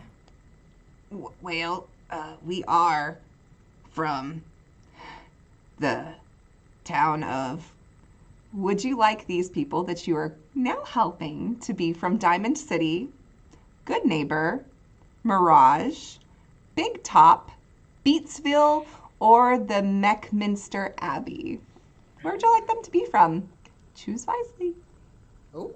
we are from the town of. Would you like these people that you are now helping to be from Diamond City, Good Neighbor, Mirage, Big Top, Beatsville, or the Meckminster Abbey? Where would you like them to be from? Choose wisely. Oh,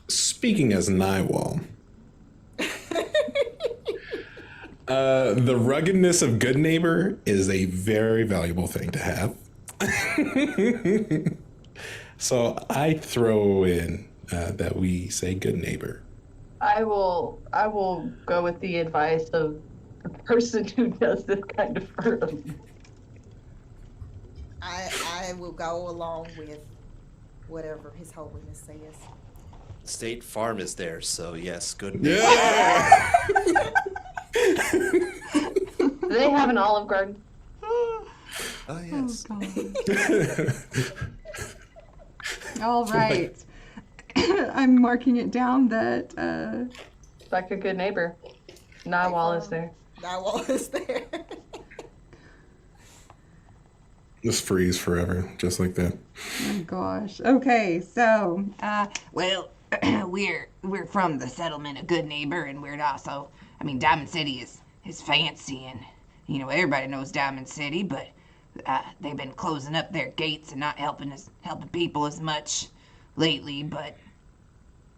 Speaking as Nightwall, the ruggedness of Good Neighbor is a very valuable thing to have. So I throw in that we say Good Neighbor. I will go with the advice of the person who does this kind of first. I will go along with whatever His Holiness says. State Farm is there, so yes, good. Yeah! Do they have an Olive Garden? Oh, yes. All right. I'm marking it down that Like a good neighbor. Nightwall is there. Nightwall is there. Just freeze forever, just like that. oh gosh. Okay, so we're from the settlement of Good Neighbor, and we're also, Diamond City is fancy, and everybody knows Diamond City, but they've been closing up their gates and not helping people as much lately. But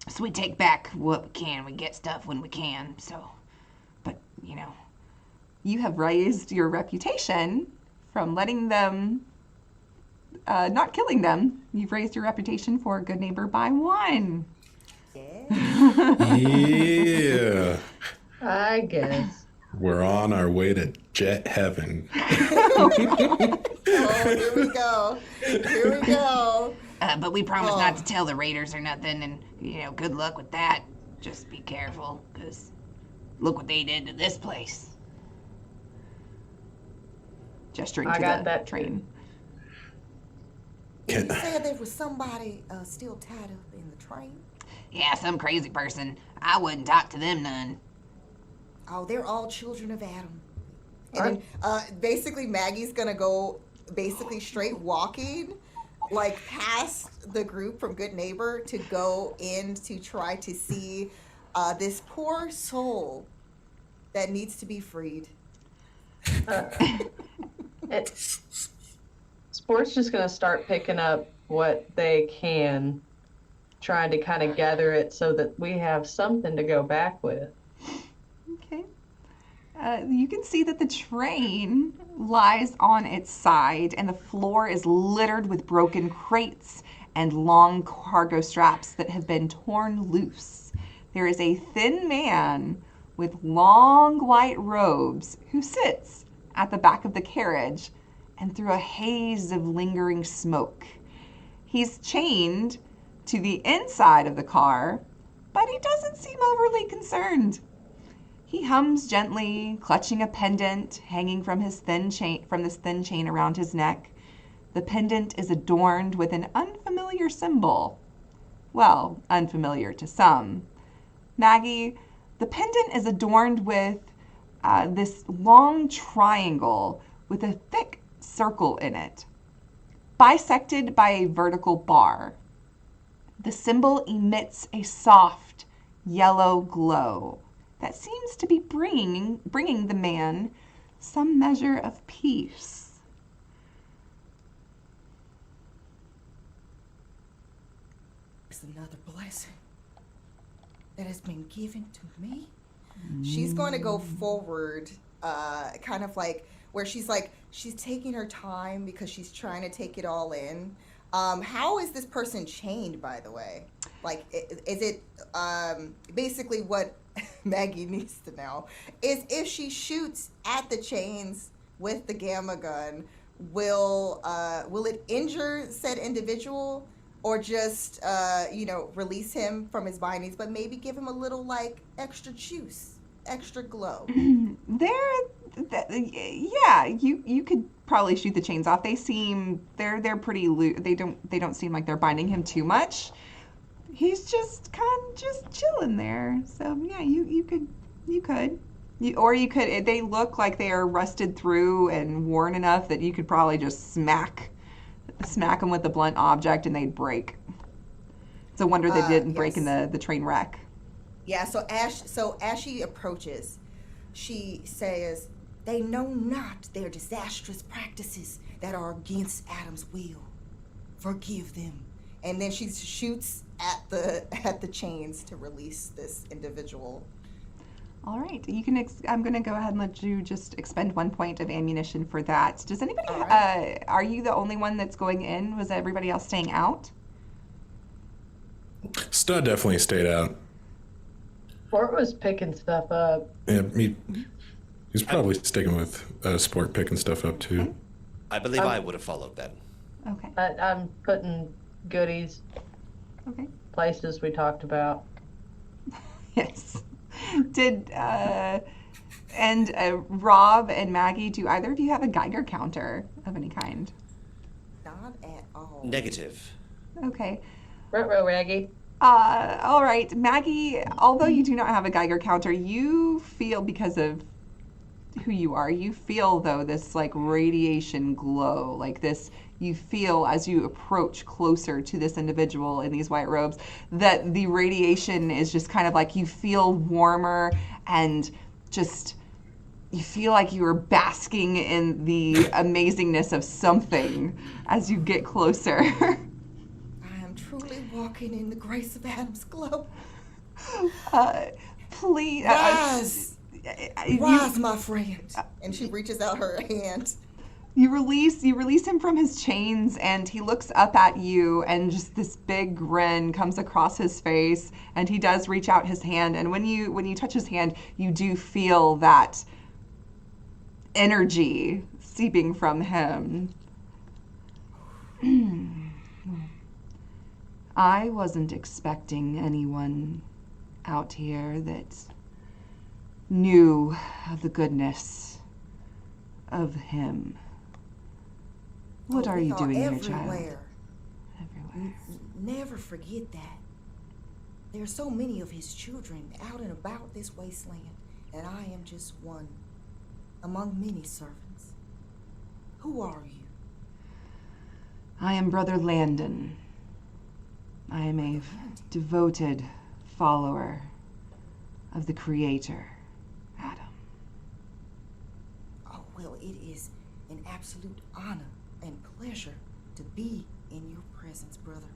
so we take back what we can. We get stuff when we can. So, but you have raised your reputation from letting them, not killing them. You've raised your reputation for a good neighbor by 1. Yeah. I guess. We're on our way to jet heaven. Oh, here we go. Here we go. but we promise not to tell the raiders or nothing, and good luck with that. Just be careful, because look what they did to this place. Gesturing I to got the that train. You said there was somebody still tied up in the train? Yeah, some crazy person. I wouldn't talk to them none. Oh, they're all children of Adam. And then, basically, Maggie's gonna go straight walking, like past the group from Good Neighbor to go in to try to see this poor soul that needs to be freed. Sport's just gonna start picking up what they can, trying to kind of gather it so that we have something to go back with. Okay. You can see that the train lies on its side and the floor is littered with broken crates and long cargo straps that have been torn loose. There is a thin man with long white robes who sits at the back of the carriage and through a haze of lingering smoke. He's chained to the inside of the car, but he doesn't seem overly concerned. He hums gently, clutching a pendant hanging from this thin chain around his neck. The pendant is adorned with an unfamiliar symbol. Well, unfamiliar to some. Maggie, the pendant is adorned with this long triangle with a thick circle in it, bisected by a vertical bar. The symbol emits a soft yellow glow that seems to be bringing the man some measure of peace. It's another blessing that has been given to me. She's going to go forward, kind of like where she's taking her time because she's trying to take it all in. How is this person chained, by the way? Like, is it basically what Maggie needs to know is if she shoots at the chains with the gamma gun, will it injure said individual, or just release him from his bindings, but maybe give him a little like extra juice, extra glow? You could probably shoot the chains off. They're pretty loose. They don't seem like they're binding him too much. He's just chilling there. So yeah, you could. They look like they are rusted through and worn enough that you could probably just smack them with a blunt object and they'd break. It's a wonder they didn't break in the train wreck. Yeah. So as she approaches, she says, "They know not their disastrous practices that are against Adam's will. Forgive them." And then she shoots at the chains to release this individual. All right, you can. I'm going to go ahead and let you just expend 1 point of ammunition for that. Does anybody? Right. Are you the only one that's going in? Was everybody else staying out? Stud definitely stayed out. Sport was picking stuff up. Yeah, he's probably sticking with Sport picking stuff up too. Okay. I believe I would have followed then. Okay. I'm putting goodies, Okay. places we talked about. Yes. Did Rob and Maggie, do either of you have a Geiger counter of any kind? Not at all. Negative. Okay. Ruh-roh, Raggy. All right, Maggie, although you do not have a Geiger counter, you feel, because of who you are, you feel, though, this, like, radiation glow, like this, you feel as you approach closer to this individual in these white robes, that the radiation is just kind of like, you feel warmer and just, you feel like you are basking in the amazingness of something as you get closer. I am truly walking in the grace of Adam's glow. Please. Rise, my friend. And she reaches out her hand. You release him from his chains, and he looks up at you, and just this big grin comes across his face, and he does reach out his hand, and when you touch his hand, you do feel that energy seeping from him. I wasn't expecting anyone out here that knew of the goodness of him. What are you doing here, child? Everywhere. Everywhere. Never forget that. There are so many of his children out and about this wasteland, and I am just one among many servants. Who are you? I am Brother Landon. I am a devoted follower of the Creator, Adam. Oh, well, it is an absolute honor and pleasure to be in your presence, brother.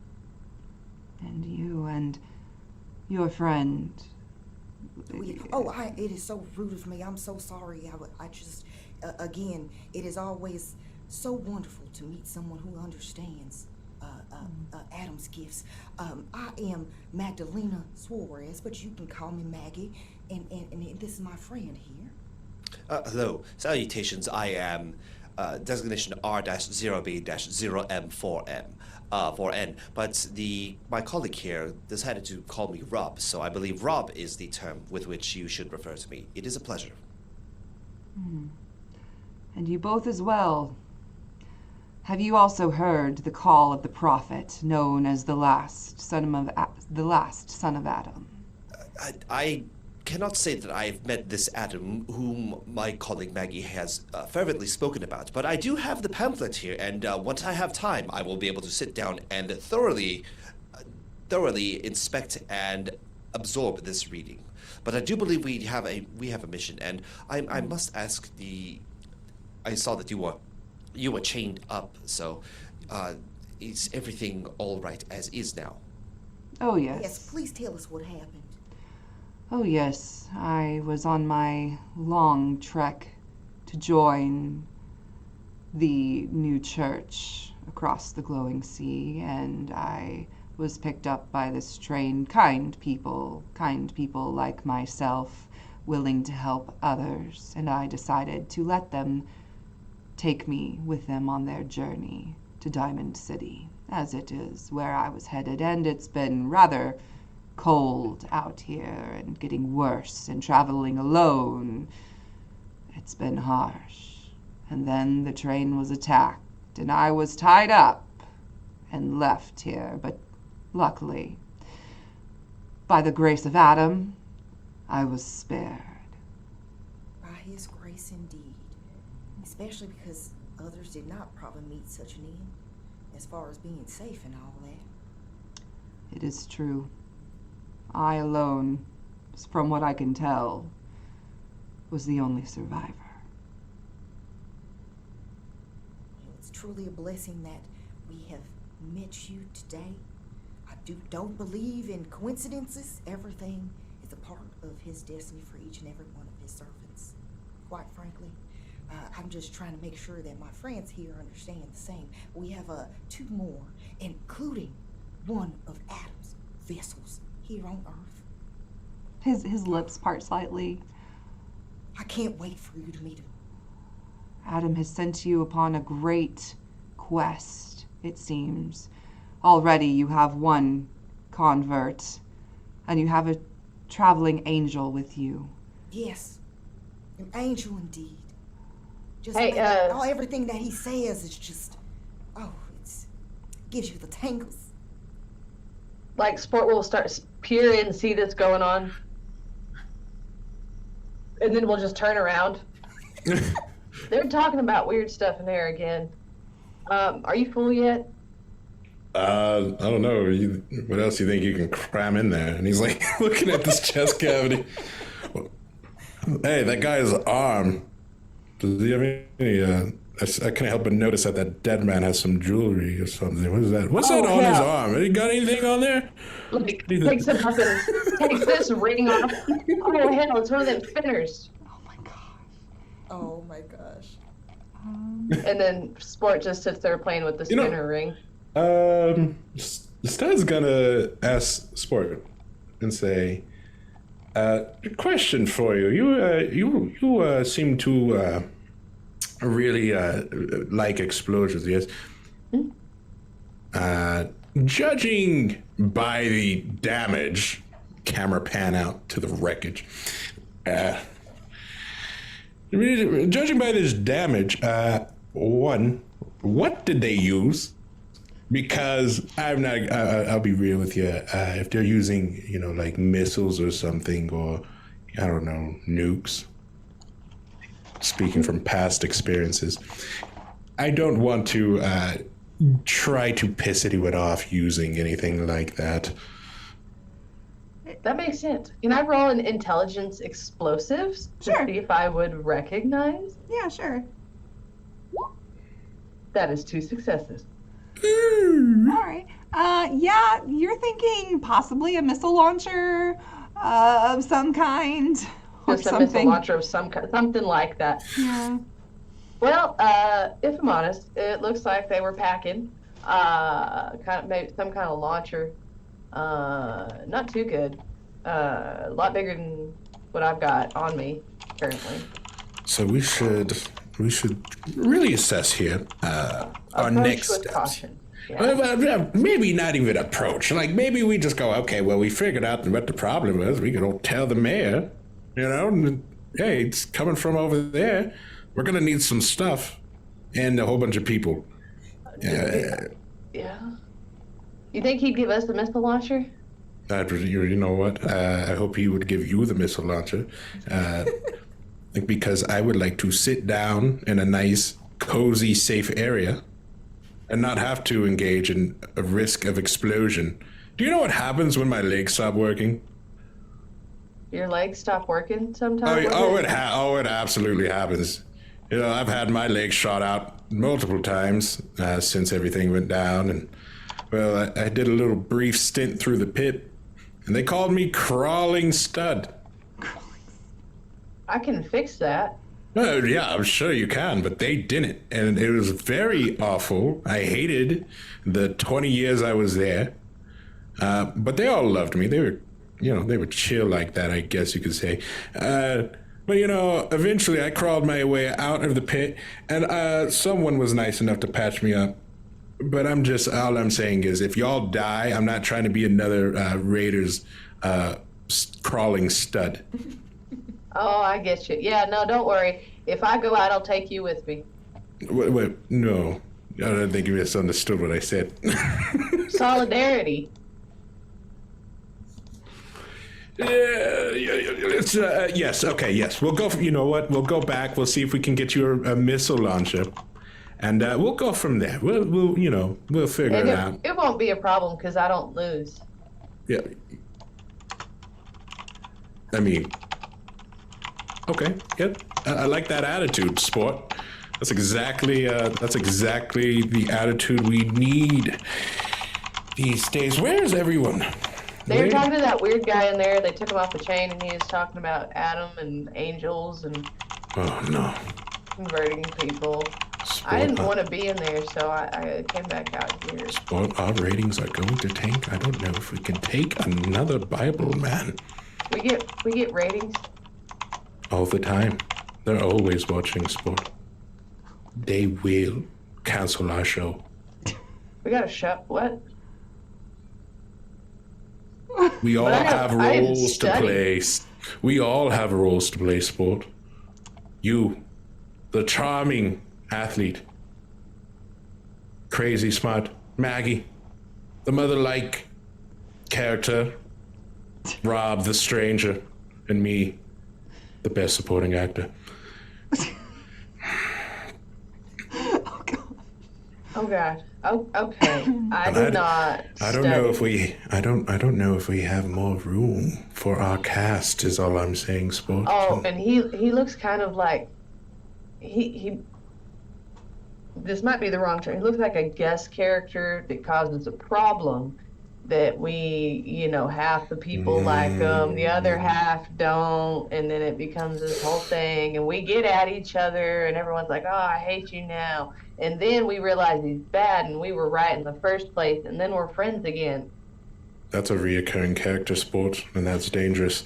And you and your friend. It is so rude of me. I'm so sorry. I just, again, it is always so wonderful to meet someone who understands Adam's gifts. I am Magdalena Suarez, but you can call me Maggie, and this is my friend here. Hello. Salutations. I am designation R-0B-0M4M. 4N, but my colleague here decided to call me Rob, so I believe Rob is the term with which you should refer to me. It is a pleasure. And you both as well. Have you also heard the call of the prophet, known as the last son of Adam? I cannot say that I've met this Adam whom my colleague Maggie has fervently spoken about, but I do have the pamphlet here, and once I have time, I will be able to sit down and thoroughly inspect and absorb this reading. But I do believe we have a mission, and I must ask I saw that you were chained up, so is everything all right as is now? Oh, yes. Yes, please tell us what happened. Oh, yes. I was on my long trek to join the new church across the glowing sea, and I was picked up by this train, kind people like myself, willing to help others, and I decided to let them take me with them on their journey to Diamond City, as it is where I was headed, and it's been rather cold out here and getting worse, and traveling alone. It's been harsh. And then the train was attacked, and I was tied up and left here, but luckily, by the grace of Adam, I was spared. By his grace indeed. Especially because others did not probably meet such an end, as far as being safe and all that. It is true. I alone, from what I can tell, was the only survivor. It's truly a blessing that we have met you today. I don't believe in coincidences. Everything is a part of his destiny for each and every one of his servants, quite frankly. I'm just trying to make sure that my friends here understand the same. We have 2 more, including one of Adam's vessels here on Earth. His lips part slightly. I can't wait for you to meet him. Adam has sent you upon a great quest, it seems. Already you have one convert, and you have a traveling angel with you. Yes, an angel indeed. Just Hey, everything that he says is just, it gives you the tangles. Like, Sport will start peer in and see this going on. And then we'll just turn around. They're talking about weird stuff in there again. Are you full yet? I don't know. What else do you think you can cram in there? And he's like looking at this chest cavity. Hey, that guy's arm. Does he have any? I can't help but notice that dead man has some jewelry or something. What is that? What's that on his arm? He got anything on there? Like, takes him up and takes this ring off. Oh, hell, it's one of them spinners. Oh my gosh. And then Sport just sits there playing with the spinner ring. Stud's gonna ask Sport and say, question for you. You seem to really like explosions, yes? Judging by the damage, camera pan out to the wreckage. Judging by this damage, one, what did they use? Because I'm not, I'll be real with you. If they're using, like missiles or something, or I don't know, nukes, speaking from past experiences, I don't want to try to piss anyone off using anything like that. That makes sense. Can I roll an intelligence explosives to Sure. see if I would recognize? Yeah, sure. That is 2 successes. All right. Yeah, you're thinking possibly a missile launcher of some kind, or Just a missile something. launcher of something like that. Yeah. Well, if I'm honest, it looks like they were packing maybe some kind of launcher. Not too good. A lot bigger than what I've got on me currently. So we should we should really assess here our Approach next with steps. caution. Yeah. Well, maybe not even approach. Like, maybe we just go, okay, well, we figured out what the problem was. We could all tell the mayor, and, hey, it's coming from over there. We're going to need some stuff and a whole bunch of people. Yeah. You think he'd give us the missile launcher? You know what? I hope he would give you the missile launcher. Because I would like to sit down in a nice, cozy, safe area and not have to engage in a risk of explosion. Do you know what happens when my legs stop working? Your legs stop working sometimes? It absolutely happens. I've had my legs shot out multiple times since everything went down. And, well, I did a little brief stint through the pit, and they called me Crawling Stud. I can fix that. Oh, yeah, I'm sure you can, but they didn't. And it was very awful. I hated the 20 years I was there. But they all loved me. They were chill like that, I guess you could say. But, eventually I crawled my way out of the pit, and someone was nice enough to patch me up. But all I'm saying is, if y'all die, I'm not trying to be another Raiders crawling stud. Oh, I get you. Yeah, no, don't worry. If I go out, I'll take you with me. Wait, no. I don't think you misunderstood what I said. Solidarity. Yes, okay, yes. We'll go, you know what? We'll go back. We'll see if we can get you a missile launcher. And we'll go from there. We'll figure it out. It won't be a problem because I don't lose. Yeah. I mean, okay, yep. I like that attitude, sport. That's exactly the attitude we need these days. Where is everyone? They were talking to that weird guy in there. They took him off the chain, and he was talking about Adam and angels and converting people. Sport, I didn't want to be in there, so I came back out here. Sport, our ratings are going to tank. I don't know if we can take another Bible man. We get ratings. All the time. They're always watching sport. They will cancel our show. We got a show. What? We all have roles to play. We all have roles to play, sport. You, the charming athlete. Crazy smart Maggie, the mother-like character. Rob, the stranger. And me, the best supporting actor. Oh God. Oh, okay. I don't know if we have more room for our cast. Is all I'm saying, sport. Oh, and he looks kind of like he. This might be the wrong term. He looks like a guest character that causes a problem. That we, half the people like him, the other half don't, and then it becomes this whole thing, and we get at each other, and everyone's like, "Oh, I hate you now," and then we realize he's bad, and we were right in the first place, and then we're friends again. That's a reoccurring character, sport, and that's dangerous.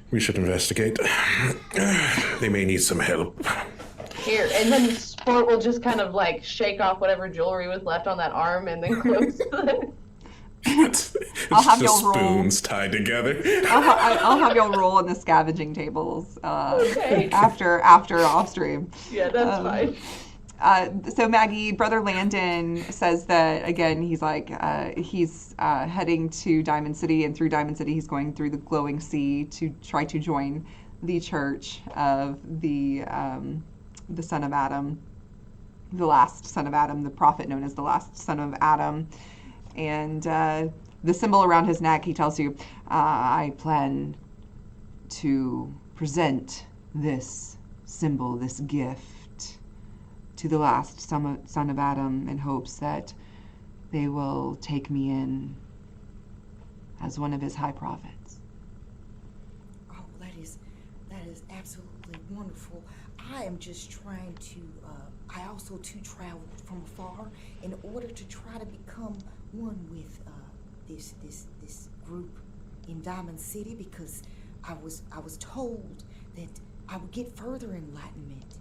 We should investigate. They may need some help. Here, and then Sport will just kind of like shake off whatever jewelry was left on that arm, and then close. I'll have just spoons tied together. I'll have y'all roll on the scavenging tables after off stream. Yeah, that's fine. So Maggie, Brother Landon says that again. He's like he's heading to Diamond City, and through Diamond City, he's going through the Glowing Sea to try to join the Church of the Son of Adam, the last Son of Adam, the prophet known as the last Son of Adam. And the symbol around his neck, he tells you, I plan to present this symbol, this gift, to the last son of Adam in hopes that they will take me in as one of his high prophets. Oh, that is absolutely wonderful. I am just trying to, I also too traveled from afar in order to try to become one with this group in Diamond City, because I was told that I would get further enlightenment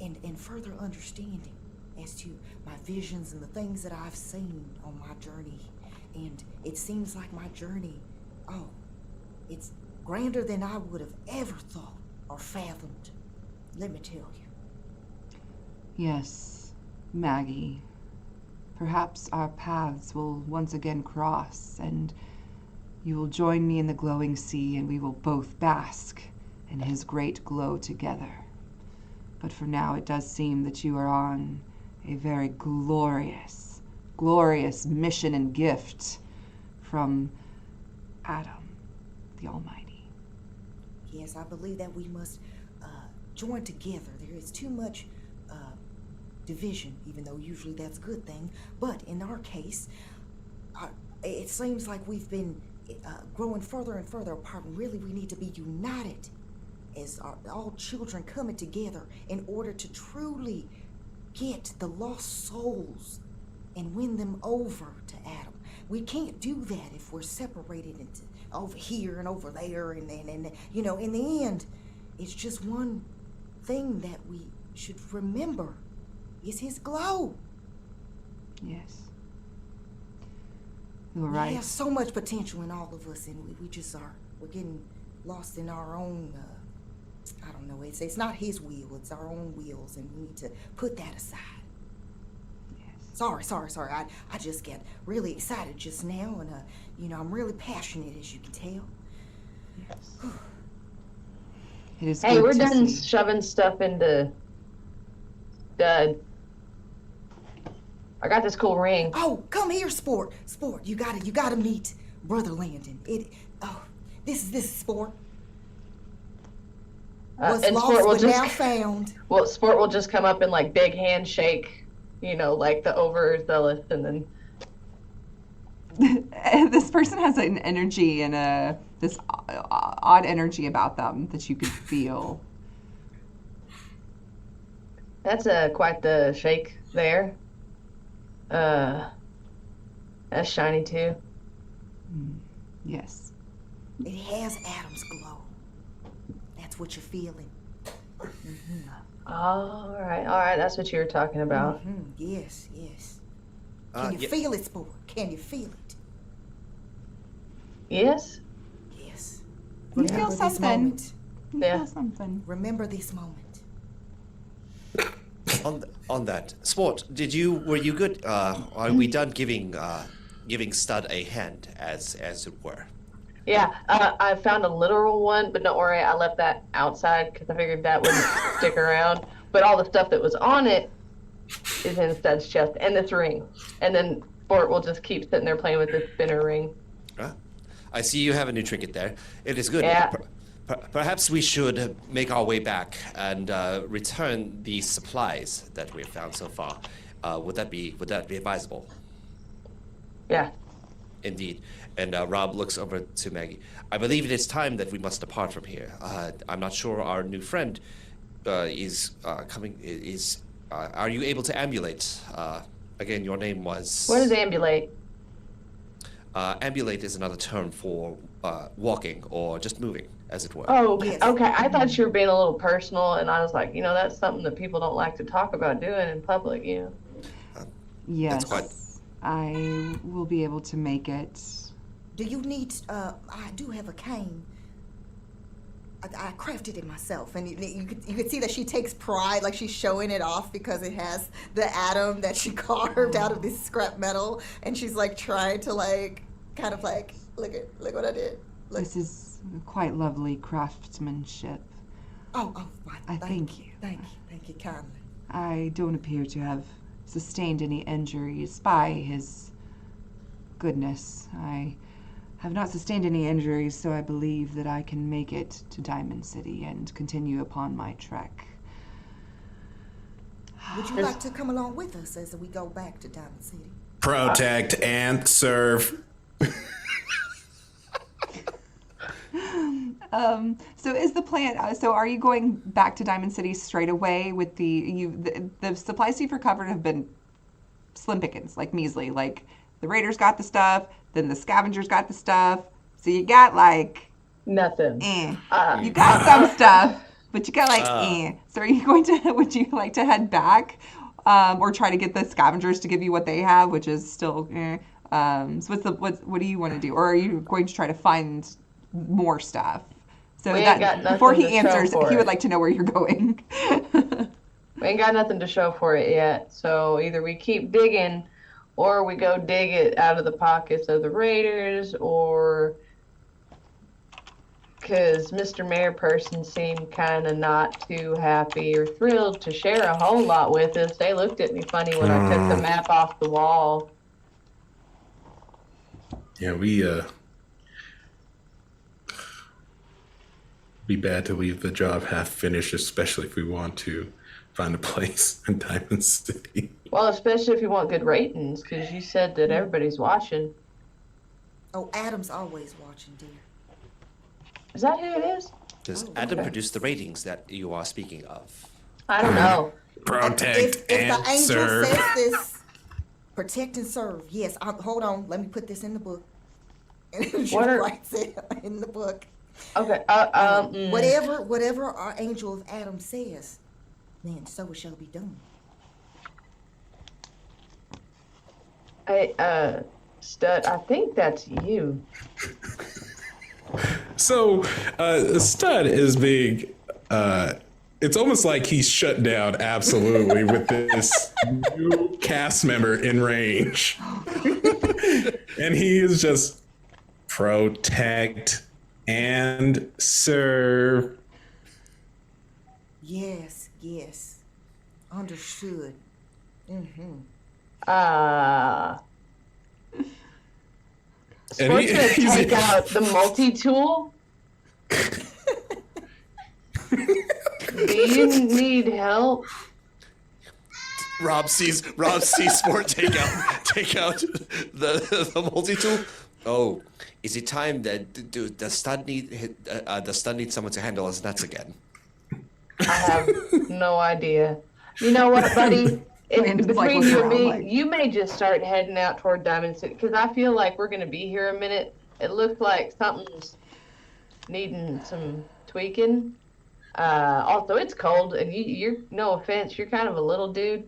and further understanding as to my visions and the things that I've seen on my journey. And it seems like my journey, it's grander than I would have ever thought or fathomed. Let me tell you. Yes, Maggie. Perhaps our paths will once again cross, and you will join me in the glowing sea, and we will both bask in his great glow together. But for now, it does seem that you are on a very glorious, glorious mission and gift from Adam, the Almighty. Yes, I believe that we must join together. There is too much division, even though usually that's a good thing. But in our case, it seems like we've been growing further and further apart. Really, we need to be united as all children coming together in order to truly get the lost souls and win them over to Adam. We can't do that if we're separated into over here and over there, and you know, in the end, it's just one thing that we should remember is his glow. Yes. You were right. We have so much potential in all of us, and we're getting lost in our own, I don't know, it's not his will, it's our own wills, and we need to put that aside. Sorry. I just get really excited just now, and you know, I'm really passionate, as you can tell. Yes. It is Hey, good we're to done see. shoving stuff into I got this cool ring. Oh, come here, Sport. You gotta meet Brother Landon. This is Sport. Was and lost Sport will but just now found. Well, Sport will just come up and like big handshake, you know, like the overzealous, and then This person has an energy and this odd energy about them that you could feel. that's quite the shake there. That's shiny too. Yes. It has Adam's glow. That's what you're feeling. All right, that's what you were talking about. Yes. Can you feel it, Sport? Can you feel it? Yes. Yes. You feel Remember this something. moment. You Yeah. feel something. Remember this moment. On that, Sport, were you good? Are we done giving Stud a hand, as it were? Yeah, I found a literal one, but don't worry, I left that outside because I figured that wouldn't stick around. But all the stuff that was on it is in Stud's chest, and this ring. And then Sport will just keep sitting there playing with this spinner ring. I see you have a new trinket there. It is good. Yeah. Perhaps we should make our way back and return the supplies that we've found so far. Would that be advisable? Yeah. Indeed. And Rob looks over to Maggie. I believe it is time that we must depart from here. I'm not sure our new friend is coming. Are you able to ambulate? Again, your name was. What is ambulate? Ambulate is another term for walking or just moving, as it were. Oh, okay. Yes. Okay. I thought you were being a little personal, and I was like, you know, that's something that people don't like to talk about doing in public, you know. Yes. quite- I will be able to make it. Do you need? I do have a cane. I crafted it myself, and you could see that she takes pride, like she's showing it off because it has the atom that she carved out of this scrap metal, and she's like trying to like kind of like look what I did. Look. This is quite lovely craftsmanship. Oh, I thank you. Thank you kindly. I don't appear to have sustained any injuries by his goodness. I have not sustained any injuries, so I believe that I can make it to Diamond City and continue upon my trek. Would you like to come along with us as we go back to Diamond City? Protect and serve. So is the plan? So are you going back to Diamond City straight away with the supplies you've recovered have been slim pickings, like measly. Like the raiders got the stuff, then the scavengers got the stuff. So you got like Nothing. you got some stuff. But you got So are you going to? Would you like to head back, or try to get the scavengers to give you what they have, which is still? So what do you want to do, or are you going to try to find more stuff? So We ain't got before he nothing to show answers, for he would it. like to know where you're going. We ain't got nothing to show for it yet. So either we keep digging, or we go dig it out of the pockets of the raiders, or because Mr. Mayor person seemed kind of not too happy or thrilled to share a whole lot with us. They looked at me funny when I took the map off the wall. Yeah, be bad to leave the job half finished, especially if we want to find a place in Diamond City. Well, especially if you want good ratings, because you said that everybody's watching. Oh, Adam's always watching, dear. Is that who it is? Does Oh, Adam okay. produce the ratings that you are speaking of? I don't know. Protect If the and angel serve. says this, protect and serve. Yes, hold on. Let me put this in the book. And she What are- writes it in the book. Okay. Whatever our angel of Adam says, then so it shall be done. Stud, I think that's you. So, Stud is being. It's almost like he's shut down absolutely with this new cast member in range. And he is just protect and serve. Yes. Understood. Mm-hmm. Sport's gonna he's- take out the multi-tool. Do you need help? Rob sees Sport take out the multi-tool. Oh, is it time that does Stud need someone to handle his nuts again? I have no idea. You know what, buddy? Brandon's like Between looking you and me, around like- you may just start heading out toward Diamond City, because I feel like we're going to be here a minute. It looks like something's needing some tweaking. Also, it's cold, and you're, no offense, you're kind of a little dude.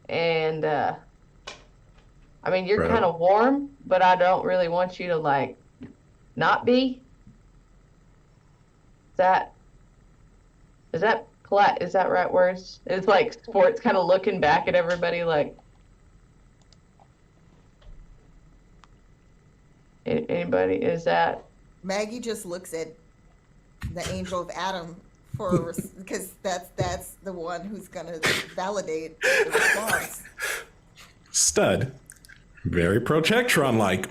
And, I mean, you're Right. kind of warm, but I don't really want you to, like, not be. Is that right words? It's like Sport's kind of looking back at everybody like. Anybody? Is that? Maggie just looks at the angel of Adam for because that's the one who's gonna validate the response. Stud, very Protectron like.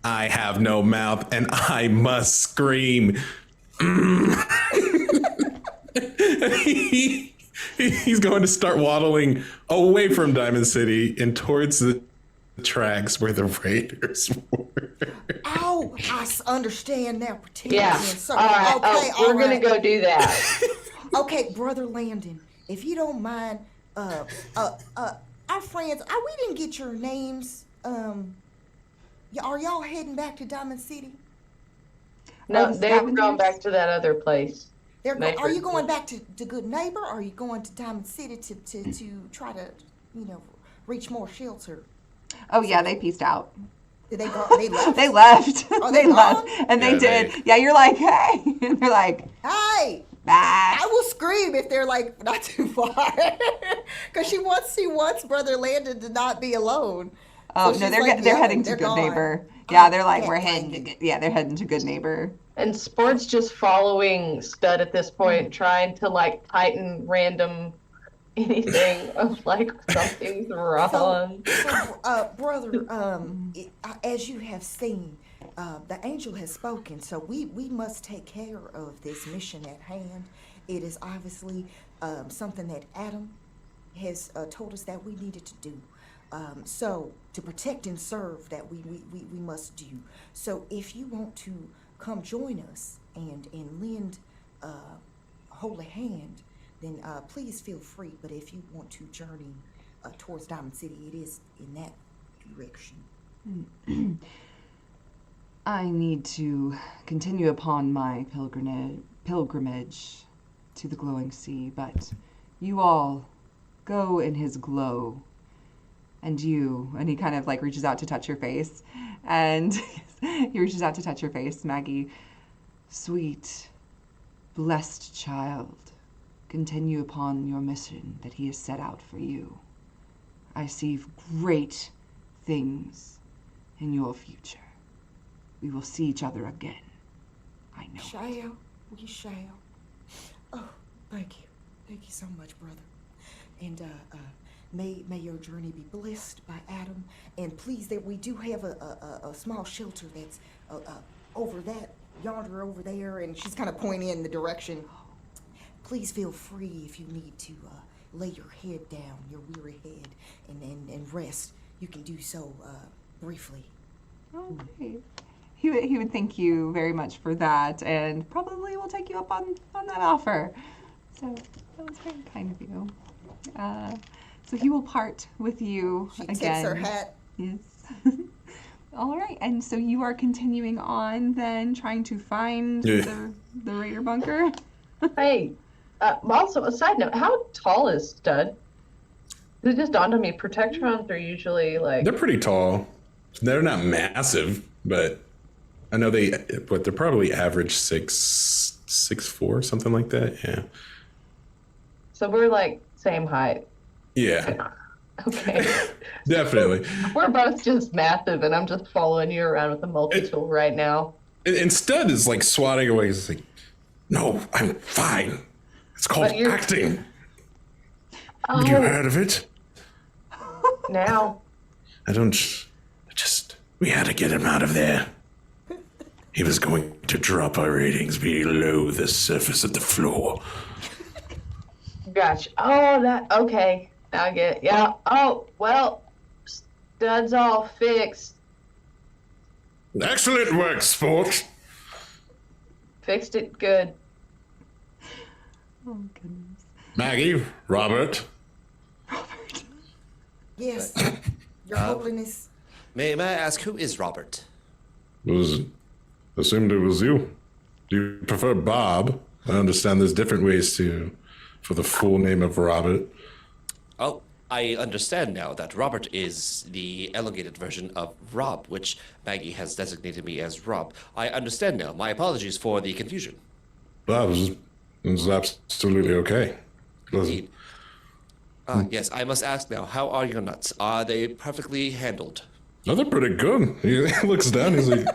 I have no mouth and I must scream. He's going to start waddling away from Diamond City and towards the tracks where the raiders were. Oh, understand now. Protect Yeah. and serve. All right. Okay, We're all gonna right. go do that. Okay, Brother Landon, if you don't mind, our friends, we didn't get your names. Are y'all heading back to Diamond City? No, the they were going scavengers? back to that other place. Are you going back to Good Neighbor? Or are you going to Diamond City to try to, reach more shelter? Oh yeah, they pieced out. Did they go? They left. They left. Oh, they they left, gone? and they Yeah, did. they- Yeah, you're like, hey, and they're like, Hey, bye. I will scream if they're like not too far, because she wants Brother Landon to not be alone. Oh So no, she's they're like, they're yeah, heading to they're Good gone. Neighbor. Yeah, they're like, yeah, we're heading to thank they're heading to Good Neighbor. And Sport's just following Stud at this point, trying to like tighten random anything of like something's wrong. So, brother, as you have seen, the angel has spoken. So we must take care of this mission at hand. It is obviously something that Adam has told us that we needed to do. So to protect and serve that we must do. So if you want to come join us and lend a holy hand, then please feel free. But if you want to journey towards Diamond City, it is in that direction. I need to continue upon my pilgrimage to the glowing sea, but you all go in his glow. And he kind of like reaches out to touch your face, and he reaches out to touch your face, Maggie. Sweet, blessed child, continue upon your mission that he has set out for you. I see great things in your future. We will see each other again. I know. We shall. Oh, thank you. Thank you so much, brother. And may your journey be blessed by Adam. And please, we do have a small shelter that's yonder over there, and she's kind of pointing in the direction. Please feel free if you need to lay your head down, your weary head, and rest. You can do so briefly. Okay. He would thank you very much for that, and probably will take you up on that offer. So that was very kind of you. So he will part with you She again. tips her hat. Yes. All right, and so you are continuing on then, trying to find the raider bunker. Hey, also a side note: how tall is Stud? It just dawned on me. Protectrons are usually like They're pretty tall. They're not massive, but I know they're probably average 6'4", something like that. Yeah. so we're like same height. Yeah. Okay. Definitely. We're both just massive, and I'm just following you around with a multi-tool right now. And Stud is like swatting away. He's like, "No, I'm fine. It's called acting. Oh, Have you heard of it?" now. We had to get him out of there. He was going to drop our ratings below the surface of the floor. Gotcha. Oh, okay. Now I get it. Yeah. Oh, well, Stud's all fixed. Excellent work, sport. Fixed it good. Oh, goodness. Maggie, Robert. Yes, Your Holiness. May I ask, who is Robert? Assumed it was you. Do you prefer Bob? I understand there's different ways for the full name of Robert. Oh, I understand now that Robert is the elongated version of Rob, which Maggie has designated me as Rob. I understand now. My apologies for the confusion. Bob is absolutely okay. Indeed. Yes, I must ask now, how are your nuts? Are they perfectly handled? No, they're pretty good. He looks down, he's like,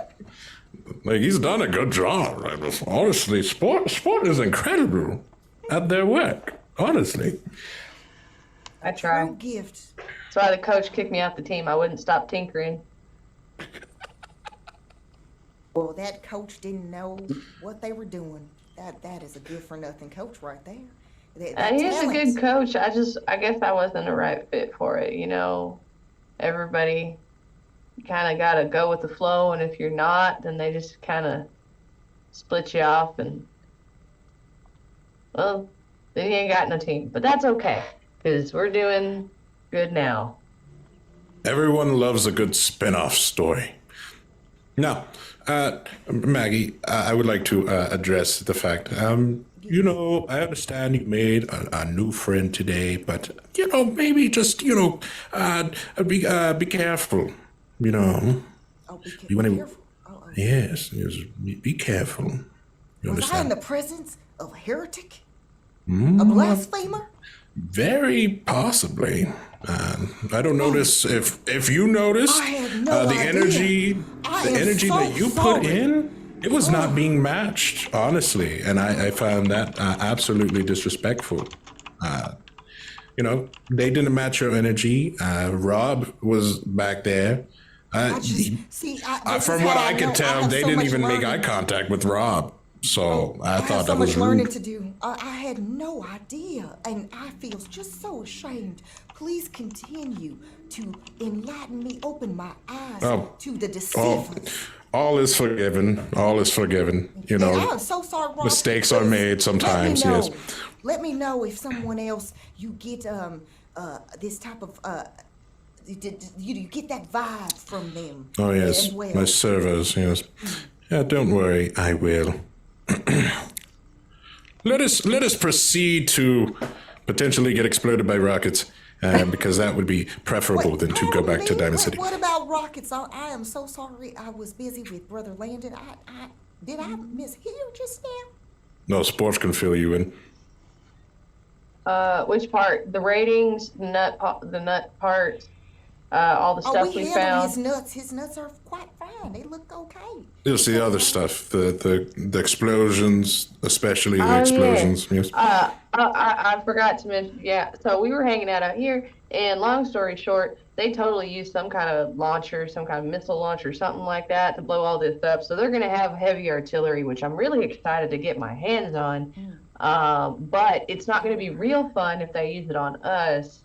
he's done a good job. Honestly, sport is incredible at their work. Honestly. I try. True gift. That's why the coach kicked me out the team. I wouldn't stop tinkering. Well, that coach didn't know what they were doing. That is a good for nothing coach right there. He is a good coach. I guess I wasn't the right fit for it. You know, everybody kind of got to go with the flow, and if you're not, then they just kind of split you off, and well, then you ain't got no team. But that's okay, because we're doing good now. Everyone loves a good spin-off story. Now, Maggie, I would like to address the fact, I understand you made a new friend today, but, maybe just, be careful, Oh, be careful. Yes, be careful. You Was I in understand? the presence of a heretic? A blasphemer? Very possibly. I don't notice if you noticed I had no the idea. energy So that you put in, it was not being matched, honestly, and I found that absolutely disrespectful. They didn't match your energy. Rob was back there. From what I could tell, they didn't even make eye contact with Rob. So I thought that was so much learning rude. to do. I had no idea, and I feel just so ashamed. Please continue to enlighten me, open my eyes to the deceivers. All is forgiven. All is forgiven. I'm so sorry, Rob. Mistakes are made sometimes, yes. Let me know if someone else you get this type of you get that vibe from them. Oh, yes. as well. My servers, yes. Yeah, don't worry. I will. let us proceed to potentially get exploded by rockets, because that would be preferable than to go back to Diamond City. What about rockets? I am so sorry. I was busy with Brother Landon. Did I mishear just now? No, sports can fill you in. Which part? The ratings, the nut part, all the stuff we handled found. his nuts. His nuts are quite fine. They look okay. It's the other stuff, the explosions, especially the explosions. Yeah. Yes. I forgot to mention. Yeah, so we were hanging out here, and long story short, they totally used some kind of launcher, some kind of missile launcher, something like that, to blow all this up. So they're going to have heavy artillery, which I'm really excited to get my hands on. But it's not going to be real fun if they use it on us.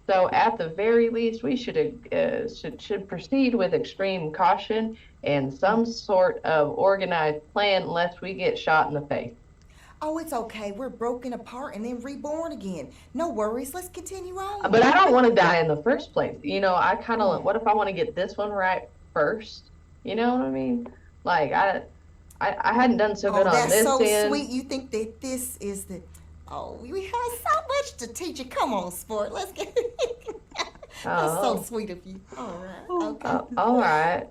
So at the very least, we should proceed with extreme caution and some sort of organized plan, lest we get shot in the face. Oh, it's okay. We're broken apart and then reborn again. No worries. Let's continue on. But I don't want to die in the first place. You know, I kind of, what if I want to get this one right first? You know what I mean? Like, I hadn't done so good on this that's so end. sweet. You think that this is the... Oh, we have so much to teach you. Come on, sport. Let's get... That's so sweet of you. All right. Okay. All right.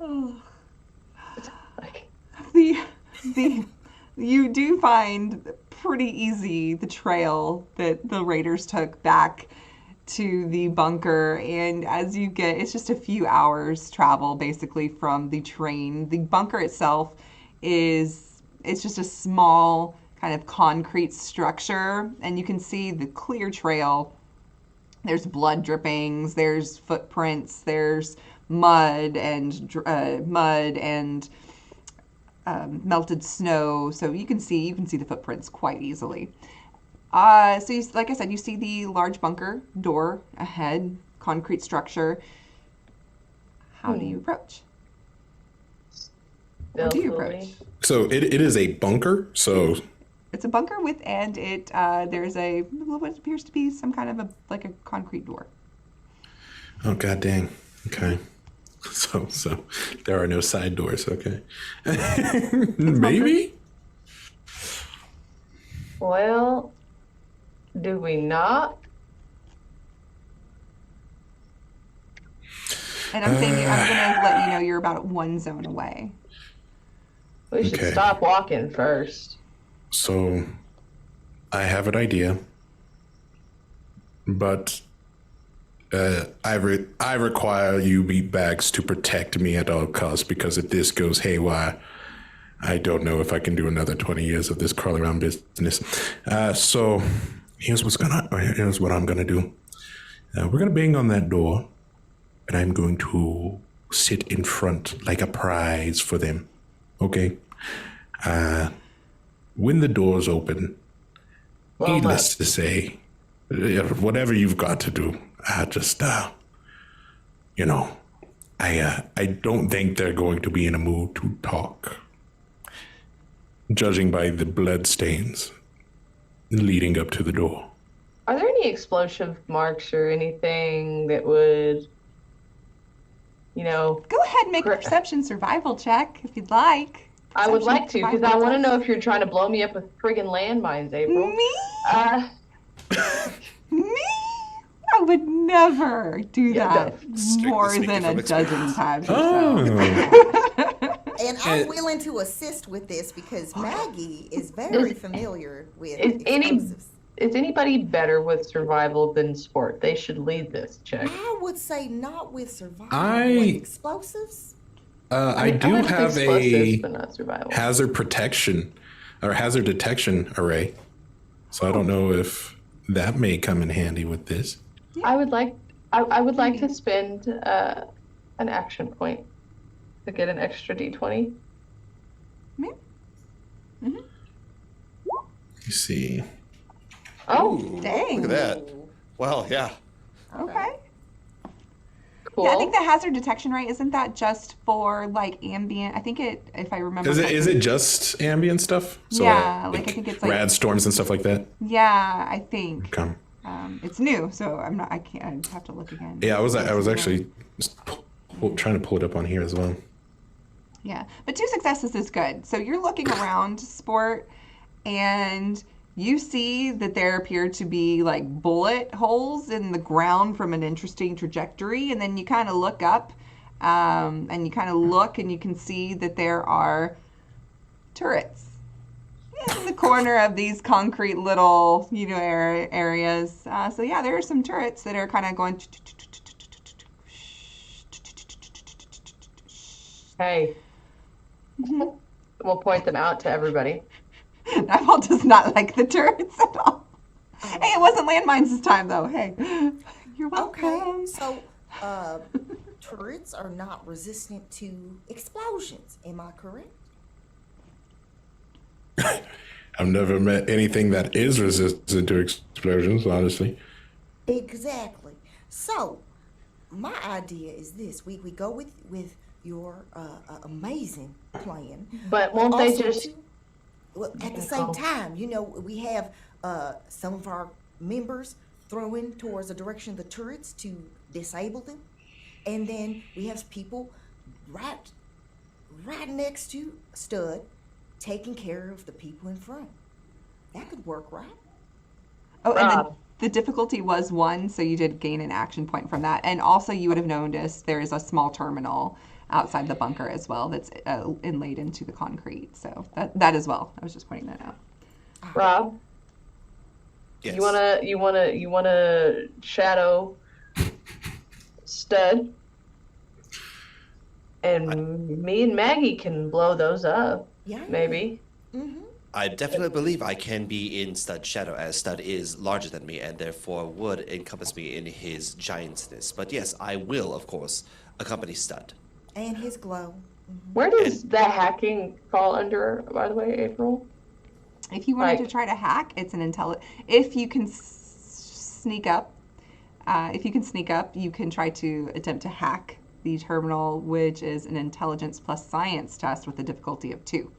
You do find pretty easy the trail that the raiders took back to the bunker, and as you get, it's just a few hours travel basically from the train. The bunker itself it's just a small kind of concrete structure, and you can see the clear trail. There's blood drippings, there's footprints, there's mud and melted snow, so you can see the footprints quite easily. So like I said, you see the large bunker door ahead, concrete structure. How do you approach? How do you approach? So it is a bunker. So it's a bunker and it there's what appears to be some kind of a concrete door. Oh god dang. Okay. So there are no side doors. Okay. Maybe. Well, do we not? And I'm going to let you know you're about one zone away. We should stop walking first. So, I have an idea, but I require you meatbags to protect me at all costs, because if this goes haywire, I don't know if I can do another 20 years of this crawl around business. So here's what I'm gonna do. We're gonna bang on that door, and I'm going to sit in front like a prize for them. Okay. When the doors open, needless to say, whatever you've got to do, I don't think they're going to be in a mood to talk, judging by the blood stains leading up to the door. Are there any explosive marks or anything that would, Go ahead and make a perception survival check if you'd like. I would like to, because I want to know if you're trying to blow me up with friggin' landmines, April. Me? Me? I would never do that more than a dozen times. And I'm willing to assist with this because Maggie is very familiar with explosives. Is anybody better with survival than sport? They should lead this check. I would say not with survival. With explosives? I do have a hazard protection or hazard detection array, so I don't know if that may come in handy with this. I would like to spend an action point to get an extra d20. Yeah. Mm-hmm. You see. Oh, dang! Look at that. Wow. Yeah. Okay. Cool. Yeah, I think the hazard detection rate, isn't that just for like ambient? I think if I remember. Is it just ambient stuff? So, yeah, I think it's like rad storms and stuff like that. Yeah, I think. Okay. It's new, so I have to look again. Yeah, I was actually trying to pull it up on here as well. Yeah, but 2 successes is good. So you're looking around, Sport, and You see that there appear to be like bullet holes in the ground from an interesting trajectory, and then you kind of look up, and you kind of look, and you can see that there are turrets in the corner of these concrete little, areas. So yeah, there are some turrets that are kind of going. Hey, we'll point them out to everybody. Nightfall does not like the turrets at all. Hey, it wasn't landmines this time, though. Hey, you're welcome. Okay, so turrets are not resistant to explosions. Am I correct? I've never met anything that is resistant to explosions, honestly. Exactly. So, my idea is this: we go with your amazing plan. But won't they Also, just? too, well, at the same time, we have some of our members throwing towards the direction of the turrets to disable them, and then we have people right next to Stud taking care of the people in front. That could work, right? Oh, and then Rob. the difficulty was 1, so you did gain an action point from that. And also, you would have noticed there is a small terminal outside the bunker as well that's inlaid into the concrete. So that as well. I was just pointing that out. Rob, Yes. you wanna shadow Stud, and me and Maggie can blow those up. Yeah. Maybe. Mm-hmm. I definitely believe I can be in Stud's shadow, as Stud is larger than me and therefore would encompass me in his giantness. But yes, I will, of course, accompany Stud. And his glow. Where does that hacking fall under, by the way, April? If you wanted Like- to try to hack, it's an if you can sneak up, you can try to attempt to hack the terminal, which is an intelligence plus science test with a difficulty of 2.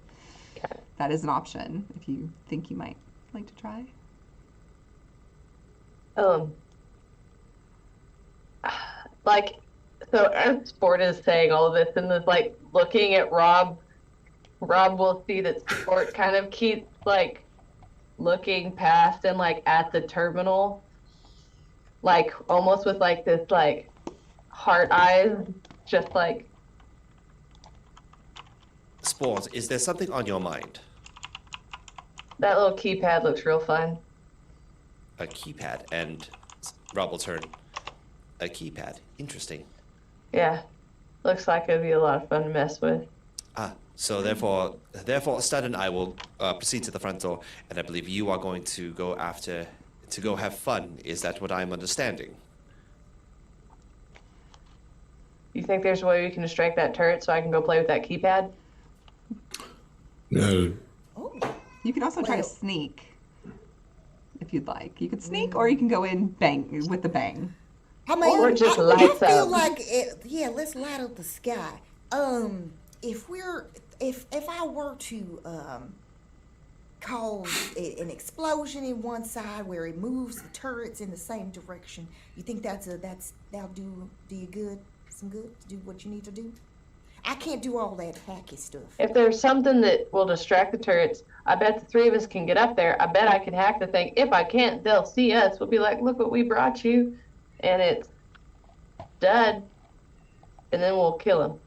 Okay. That is an option if you think you might like to try. Like, so as Sport is saying all of this and is like looking at Rob will see that Sport kind of keeps like looking past and like at the terminal, like almost with like this like heart eyes, just like. Sport, is there something on your mind? That little keypad looks real fun. A keypad, and Rob will turn. A keypad. Interesting. Yeah. Looks like it'd be a lot of fun to mess with. So therefore, Stud and I will proceed to the front door, and I believe you are going to go have fun. Is that what I'm understanding? You think there's a way we can distract that turret so I can go play with that keypad? Oh. You can also try to Well- sneak if you'd like. You could sneak, or you can go in bang with the bang. I mean, Or just I lights feel up. like let's light up the sky. If I were to cause an explosion in one side where it moves the turrets in the same direction, you think that'll do you good? Some good to do what you need to do? I can't do all that hacky stuff. If there's something that will distract the turrets, I bet the 3 of us can get up there. I bet I can hack the thing. If I can't, they'll see us. We'll be like, look what we brought you. And it's done. And then we'll kill him.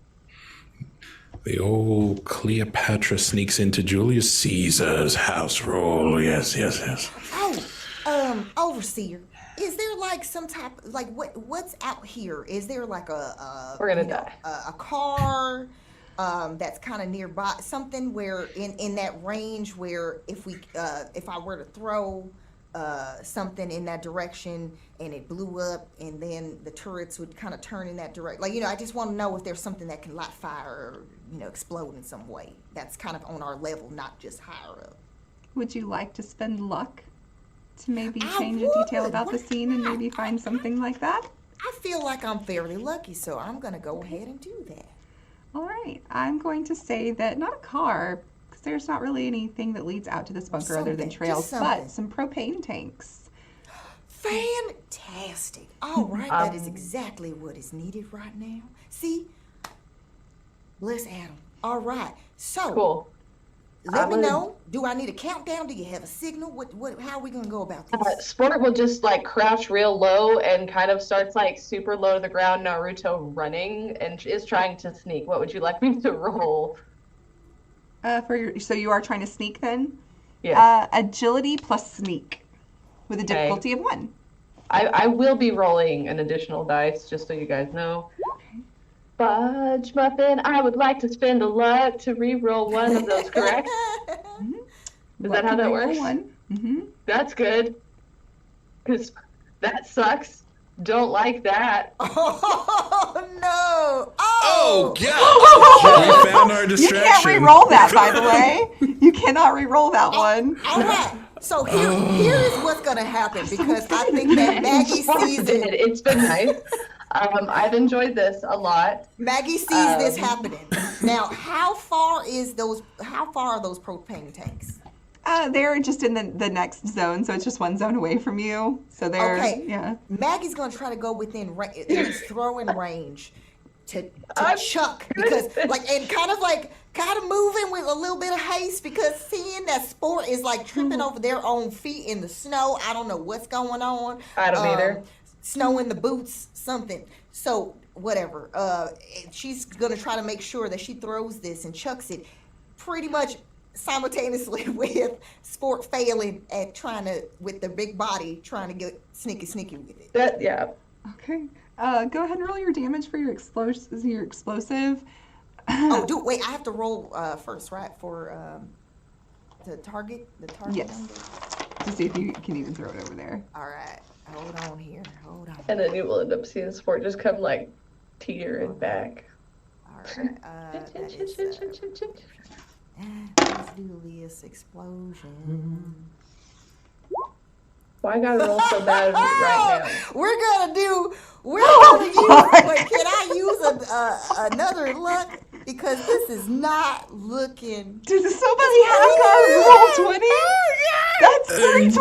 The old Cleopatra sneaks into Julius Caesar's house role. Yes. Oh, overseer, is there like some type like what's out here? Is there like We're gonna you know, die. a car that's kind of nearby, something where in that range where if I were to throw something in that direction and it blew up and then the turrets would kind of turn in that direction, like I just want to know if there's something that can light fire or explode in some way that's kind of on our level, not just higher up. Would you like to spend luck to maybe I change a detail would. about the Why scene and not? maybe find something like that? I feel like I'm fairly lucky, so I'm gonna go ahead and do that. All right, I'm going to say that not a car, because there's not really anything that leads out to this bunker other than Something, trails, just something. but some propane tanks. Fantastic. All right, that is exactly what is needed right now. See? Bless Adam. All right. So, Cool. Let me know. Do I need a countdown? Do you have a signal? How are we gonna go about this? Sport will just like crouch real low and kind of starts like super low to the ground. Naruto running and is trying to sneak. What would you like me to roll? So you are trying to sneak then? Yeah. Agility plus sneak with a difficulty of 1. I will be rolling an additional dice, just so you guys know. Fudge Muffin, I would like to spend a luck to re-roll one of those, correct? Is that how that works? That's good. Because that sucks. Don't like that. Oh, no. Oh, We found our You distraction. can't re-roll that, by the way. You cannot re-roll that one. All right. So here's what's gonna happen, because I think that Maggie sees it. It's been nice. I've enjoyed this a lot. Maggie sees this happening. Now, how far are those propane tanks? They're just in the next zone, so it's just 1 zone away from you. So they're yeah. Maggie's gonna try to go within throwing range to chuck, because and kind of moving with a little bit of haste, because seeing that Sport is like tripping over their own feet in the snow. I don't know what's going on. I don't either. Snow in the boots, something. So whatever. She's gonna try to make sure that she throws this and chucks it pretty much simultaneously with Sport failing at with the big body trying to get sneaky with it. Yeah. Okay. Go ahead and roll your damage for your explosive. Wait, I have to roll first, right? For the target? Yes. Number? To see if you can even throw it over there. All right. Hold on here. Hold on. And then you will end up seeing Sport just come like teetering back. All right. That is, let's do this explosion. Why I gotta roll so bad right now? We're gonna use. Wait, can I use another luck? Because this is not looking. Did somebody have to roll 20? That's 3 20s in a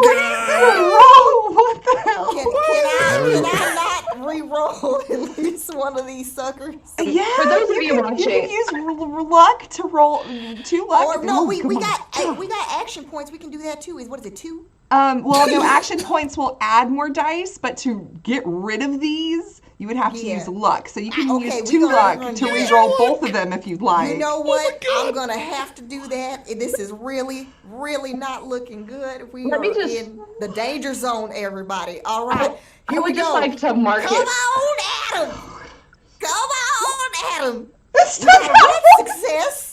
row. What the hell? Can I not re-roll at least one of these suckers? Yeah. For those of you watching, you can use luck to roll 2 luck. Or no, we got action points. We can do that too. What is it, 2? Well, no, action points will add more dice, but to get rid of these, you would have to use luck. So you can use 2 luck to re-roll both of them if you'd like. You know what? I'm going to have to do that. This is really, really not looking good. We are in the danger zone, everybody. All right, here we go. Just like to mark Come it. on, Adam. Come on, Adam. That's Success.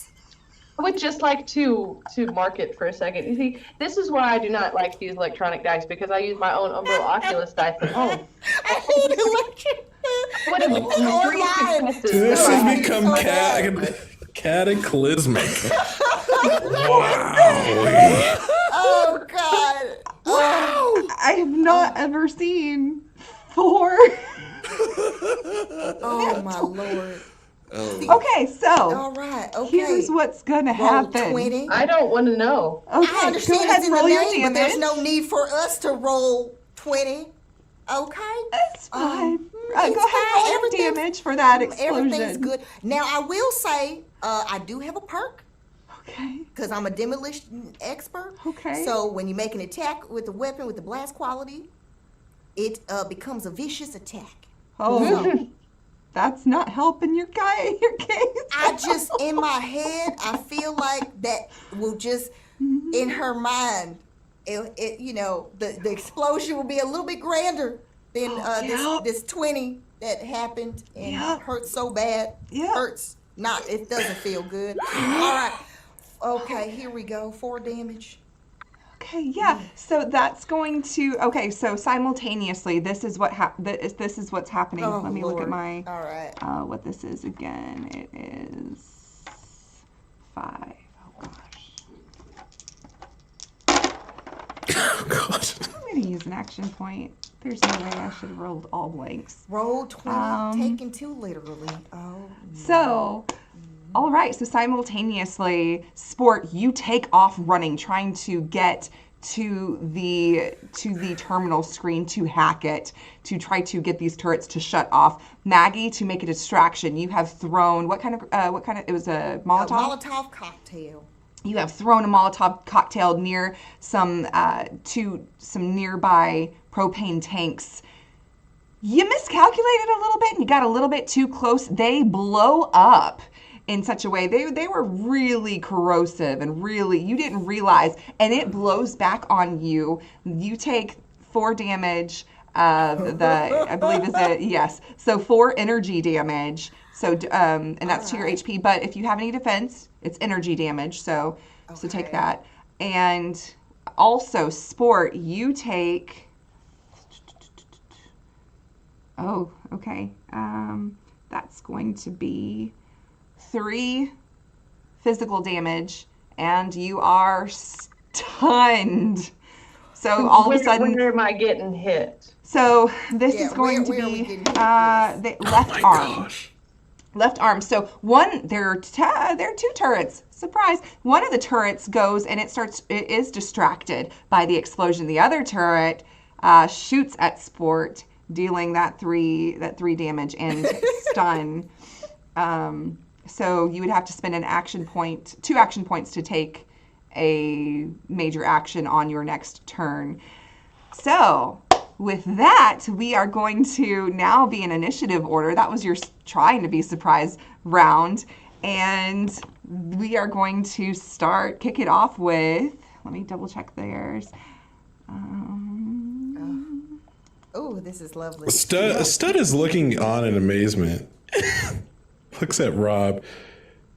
I would just like to mark it for a second. You see, this is why I do not like to use electronic dice, because I use my own Umbro Oculus dice at home. I hate electric. What is it? This has become cataclysmic. Wow. Oh, God. Wow. I have not ever seen 4. Oh, my Lord. Okay, so all right, here's what's gonna happen. 20. I don't want to know. Okay, I understand go ahead, it's in roll the your name, but damage. there's no need for us to roll 20. Okay? That's fine. Go ahead, fine. roll your damage for that explosion. Everything's good. Now, I will say, I do have a perk. Okay. Because I'm a demolition expert. Okay. So when you make an attack with a weapon with the blast quality, it becomes a vicious attack. Oh. That's not helping your case. I just, in my head, I feel like that will just, in her mind, the explosion will be a little bit grander than this 20 that happened and hurt so bad. Yeah. Hurts. It doesn't feel good. All right. Okay, here we go. 4 damage. Okay, yeah. So that's going to. Okay, so simultaneously, this is what this is what's happening. Oh, Let me Lord. look at my. All right. What this is again? It is 5. Oh gosh. Oh God. I'm gonna use an action point. There's no way I should have rolled all blanks. Roll 20, taken 2 literally. Oh. So. All right, so simultaneously, Sport, you take off running, trying to get to the terminal screen to hack it, to try to get these turrets to shut off. Maggie, to make a distraction, you have thrown what kind of it was a Molotov? A Molotov cocktail. You have thrown a Molotov cocktail near some nearby propane tanks. You miscalculated a little bit and you got a little bit too close. They blow up in such a way. They were really corrosive and really, you didn't realize, and it blows back on you. You take 4 damage. I believe is it, yes. So 4 energy damage. So, and that's to your HP. But if you have any defense, it's energy damage. So take that. And also, Sport, you take. Oh, okay. That's going to be 3 physical damage, and you are stunned. So all of a sudden, where am I getting hit? So this is going to be the left arm. Gosh. Left arm. So there are 2 turrets. Surprise! One of the turrets goes and it is distracted by the explosion. The other turret shoots at Sport, dealing that 3 damage and stun. So you would have to spend 2 action points to take a major action on your next turn. So with that, we are going to now be in initiative order. That was your trying to be surprise round. And we are going to kick it off with, let me double check theirs. Oh, this is lovely. Stud is looking on in amazement. Looks at Rob.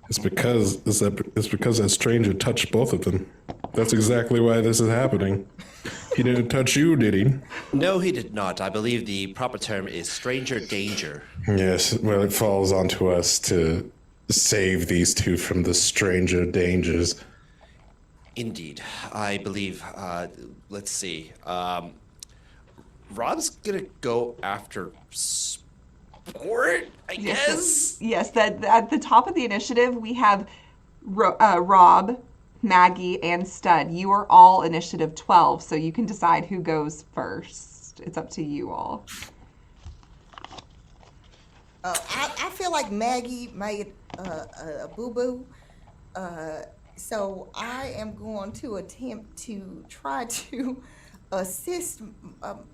It's because that stranger touched both of them. That's exactly why this is happening. He didn't touch you, did he? No, he did not. I believe the proper term is stranger danger. Yes, well, it falls onto us to save these 2 from the stranger dangers. Indeed. I believe, let's see. Rob's gonna go after Sport, I guess? Yes, that at the top of the initiative, we have Rob, Maggie, and Stud. You are all initiative 12, so you can decide who goes first. It's up to you all. I feel like Maggie made a boo-boo. So I am going to attempt to try to assist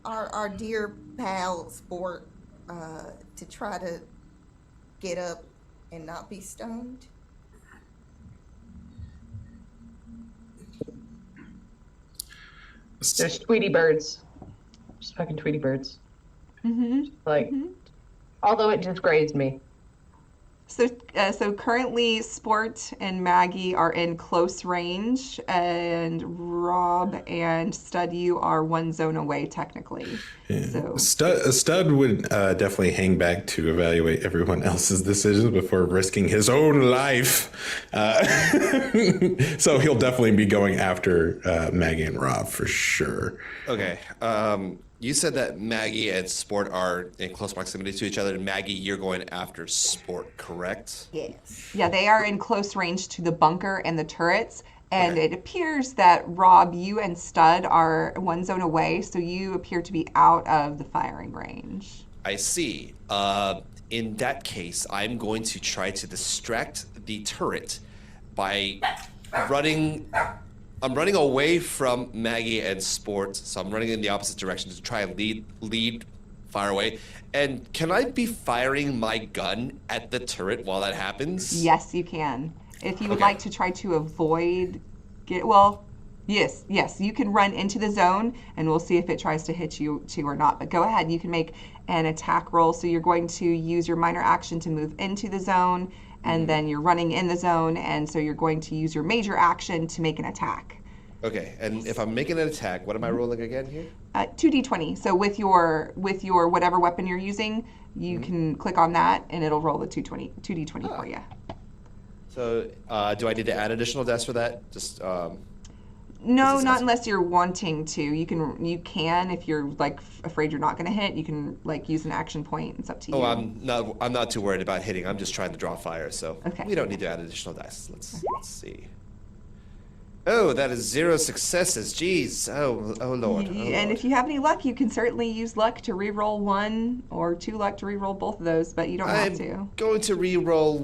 our dear pal Sport to try to get up and not be stoned. There's Tweety birds. Just fucking Tweety birds. Although it just grazed me. So currently, Sport and Maggie are in close range, and Rob and Stud, you are 1 zone away technically. Yeah. So Stud would definitely hang back to evaluate everyone else's decisions before risking his own life. So he'll definitely be going after Maggie and Rob for sure. Okay. You said that Maggie and Sport are in close proximity to each other. And Maggie, you're going after Sport, correct? Yes. Yeah, they are in close range to the bunker and the turrets. And it appears that Rob, you and Stud are 1 zone away, so you appear to be out of the firing range. I see. In that case, I'm going to try to distract the turret by running. I'm running away from Maggie and Sport, so I'm running in the opposite direction to try and lead fire away. And can I be firing my gun at the turret while that happens? Yes, you can. If you would Okay. like to try to avoid yes, you can run into the zone and we'll see if it tries to hit you too or not. But go ahead, you can make an attack roll. So you're going to use your minor action to move into the zone, and then you're running in the zone, and so you're going to use your major action to make an attack. Okay, and if I'm making an attack, what am I rolling again here? 2d20. So with your whatever weapon you're using, you can click on that and it'll roll the 2d20 for you. So do I need to add additional dice for that? Just No, not unless you're wanting to. You can if you're like afraid you're not going to hit. You can like use an action point. It's up to you. Oh, I'm not too worried about hitting. I'm just trying to draw fire, so Okay. we don't need to add additional dice. Let's see. Oh, that is 0 successes. Jeez. Oh Lord. And if you have any luck, you can certainly use luck to re-roll 1 or 2 luck to re-roll both of those, but you don't have to. I'm going to re-roll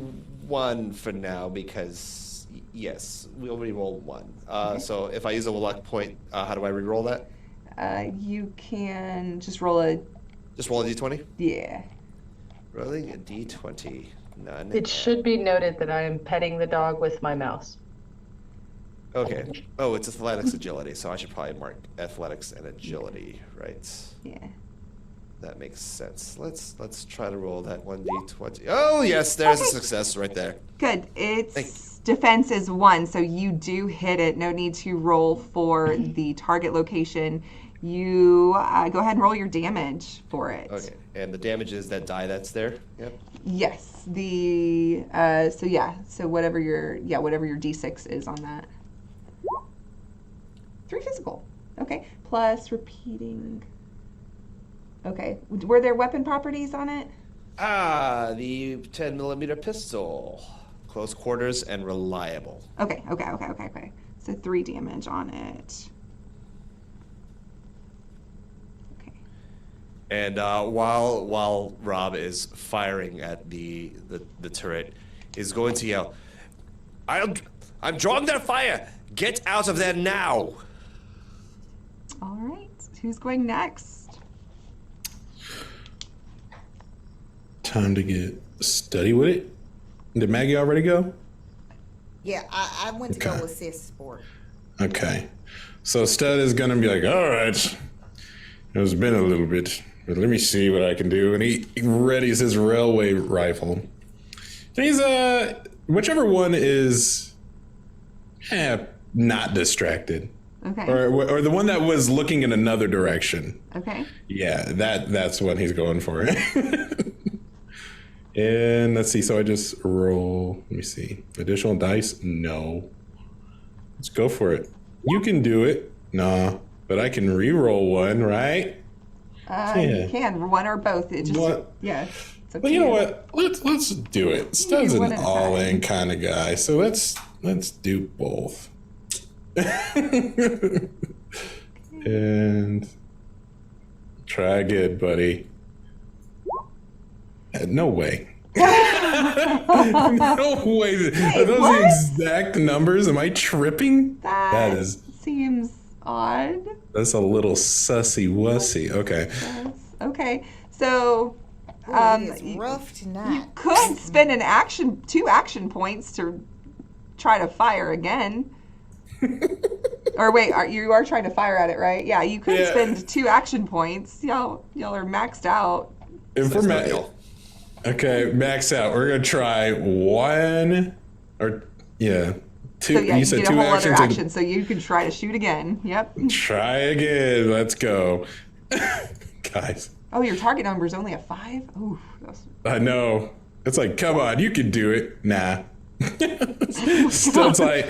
1 for now because Yes, we'll re-roll 1. So if I use a luck point, how do I re-roll that? You can just roll a, Just roll a d20? yeah. Rolling a d20. None. It should be noted that I am petting the dog with my mouse. Okay. Oh, it's athletics agility, so I should probably mark athletics and agility, right? Yeah. That makes sense. Let's try to roll that 1d20. Oh yes, there's a Okay. success right there. Good. Its Thank defense is 1, so you do hit it. No need to roll for the target location. You go ahead and roll your damage for it. Okay, and the damage is that die that's there. Yep. Yes. The so whatever your d6 is on that. 3 physical. Okay. Plus repeating. Okay. Were there weapon properties on it? The 10mm pistol, close quarters and reliable. Okay. So 3 damage on it. Okay. And while Rob is firing at the turret, is going to yell, "I'm drawing their fire! Get out of there now!" All right. Who's going next? Time to get steady with it. Did Maggie already go? Yeah, I went to Okay. go assist Sport. Okay. So Stud is gonna be like, all right, it's been a little bit, but let me see what I can do. And he readies his railway rifle. And he's whichever one is not distracted. Okay. Or the one that was looking in another direction. Okay. Yeah, that's what he's going for. And let's see, so I just roll, let me see. Additional dice? No. Let's go for it. You can do it. Nah, but I can re-roll one, right? You can 1 or both. It just What? yeah. It's up Well, to you know what? Let's do it. Stud's one an at a all-in kind of guy, so let's do both. And try again, buddy. No way. No way. Are those what? the exact numbers? Am I tripping? That is. seems odd. That's a little sussy wussy. Okay. Yes. Okay. So It's you rough tonight. could spend 2 action points to try to fire again. Or wait, you are trying to fire at it, right? Yeah, you could Yeah. spend 2 action points. Y'all are maxed out. If we're okay, max out. We're gonna try 1 or 2. So yeah, you said get a 2 whole other actions. and- action, so you can try to shoot again. Yep. Try again. Let's go, guys. Oh, your target number is only a 5? Ooh, that's... I know. It's like, come on, you can do it. Nah. Stud's like.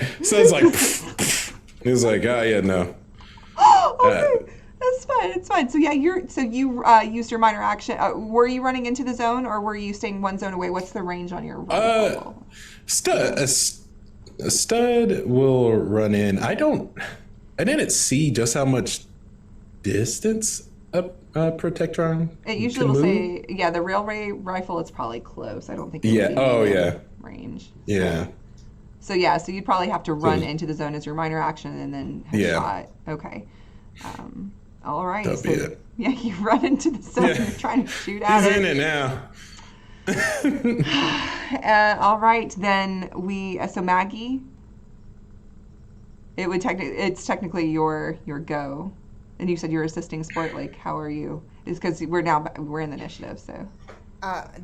He's like, oh yeah, no. Okay, that's fine. It's fine. So yeah, you used your minor action. Were you running into the zone, or were you staying 1 zone away? What's the range on your rifle? A stud will run in. I didn't see just how much distance a Protectron It usually can will move. say, the railway rifle. It's probably close. I don't think. Yeah. It'll be Oh, within yeah. Range. Yeah. So you'd probably have to run into the zone as your minor action, and then have Yeah. shot. Okay. All right. That'll be it. Yeah, you run into the zone. Yeah. You're trying to shoot at He's it. in it now. All right, then so Maggie, it's technically your go, and you said you're assisting Sport. Like, how are you? It's because we're in the initiative, so.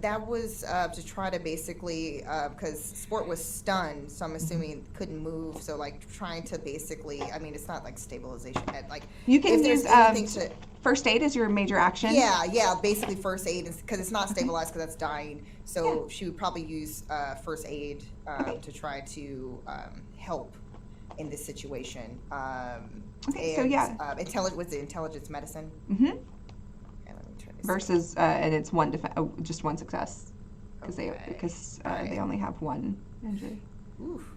That was to try to basically, because Sport was stunned, so I'm assuming couldn't move. So like trying to basically, I mean, it's not like stabilization. Like You can if there's use anything to. first aid as your major action. Yeah, basically first aid, because it's not stabilized because that's dying. So she would probably use first aid to try to help in this situation. Okay, so yeah. Was it intelligence medicine? Mm-hmm. Okay, let me turn this. Versus, and it's just 1 success, because they only have 1 injury. Oof.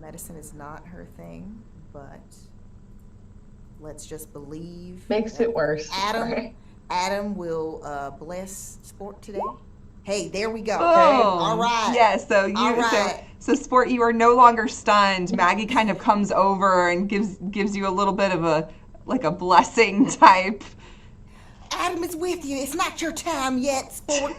Medicine is not her thing, but let's just believe. Makes that it worse. Adam will bless Sport today. Hey, there we go. Oh, All right. Yeah, so All right. So, Sport, you are no longer stunned. Maggie kind of comes over and gives you a little bit of a blessing type. Adam is with you. It's not your time yet, Sport.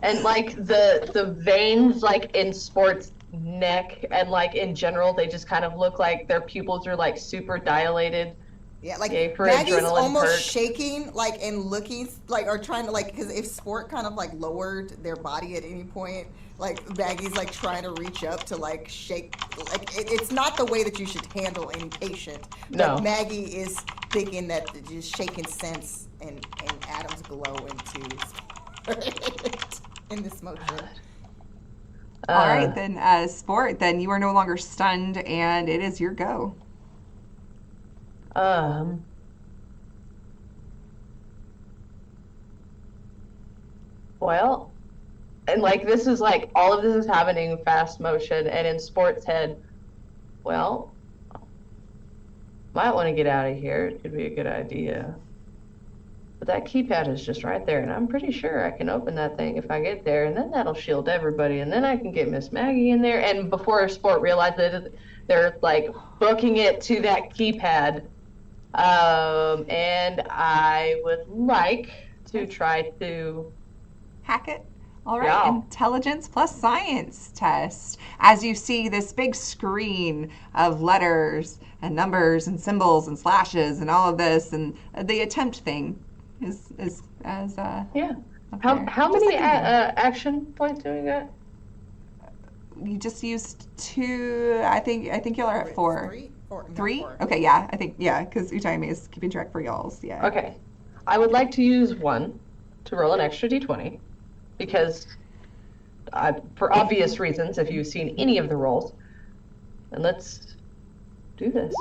And like the veins like in Sport's neck and like in general, they just kind of look like their pupils are like super dilated. Yeah, like Yay for Maggie's adrenaline almost perk. shaking, like, and looking, like, or trying to, like, because if Sport kind of, like, lowered their body at any point, like, Maggie's, like, trying to reach up to, like, shake, like, it's not the way that you should handle any patient. But No. Maggie is thinking that just shaking sense and Adam's glow into Sport in this motion. All right, then, Sport, then you are no longer stunned, and it is your go. Well, and like this is like all of this is happening in fast motion, and in Sport's head, well, might want to get out of here. It could be a good idea. But that keypad is just right there, and I'm pretty sure I can open that thing if I get there, and then that'll shield everybody, and then I can get Miss Maggie in there. And before Sport realizes it, they're like booking it to that keypad. And I would like to try to Hack it. All right, Yeah. intelligence plus science test. As you see this big screen of letters and numbers and symbols and slashes and all of this, and the attempt thing is as yeah. up How there. how Just many like anything. action points do we got? You just used 2. I think y'all are at 4. 3? 4. No, 3? 4. Okay, yeah. I think because Utami is keeping track for y'all's. Yeah. Okay, I would like to use 1 to roll an extra d20 because for obvious reasons, if you've seen any of the rolls, and let's do this.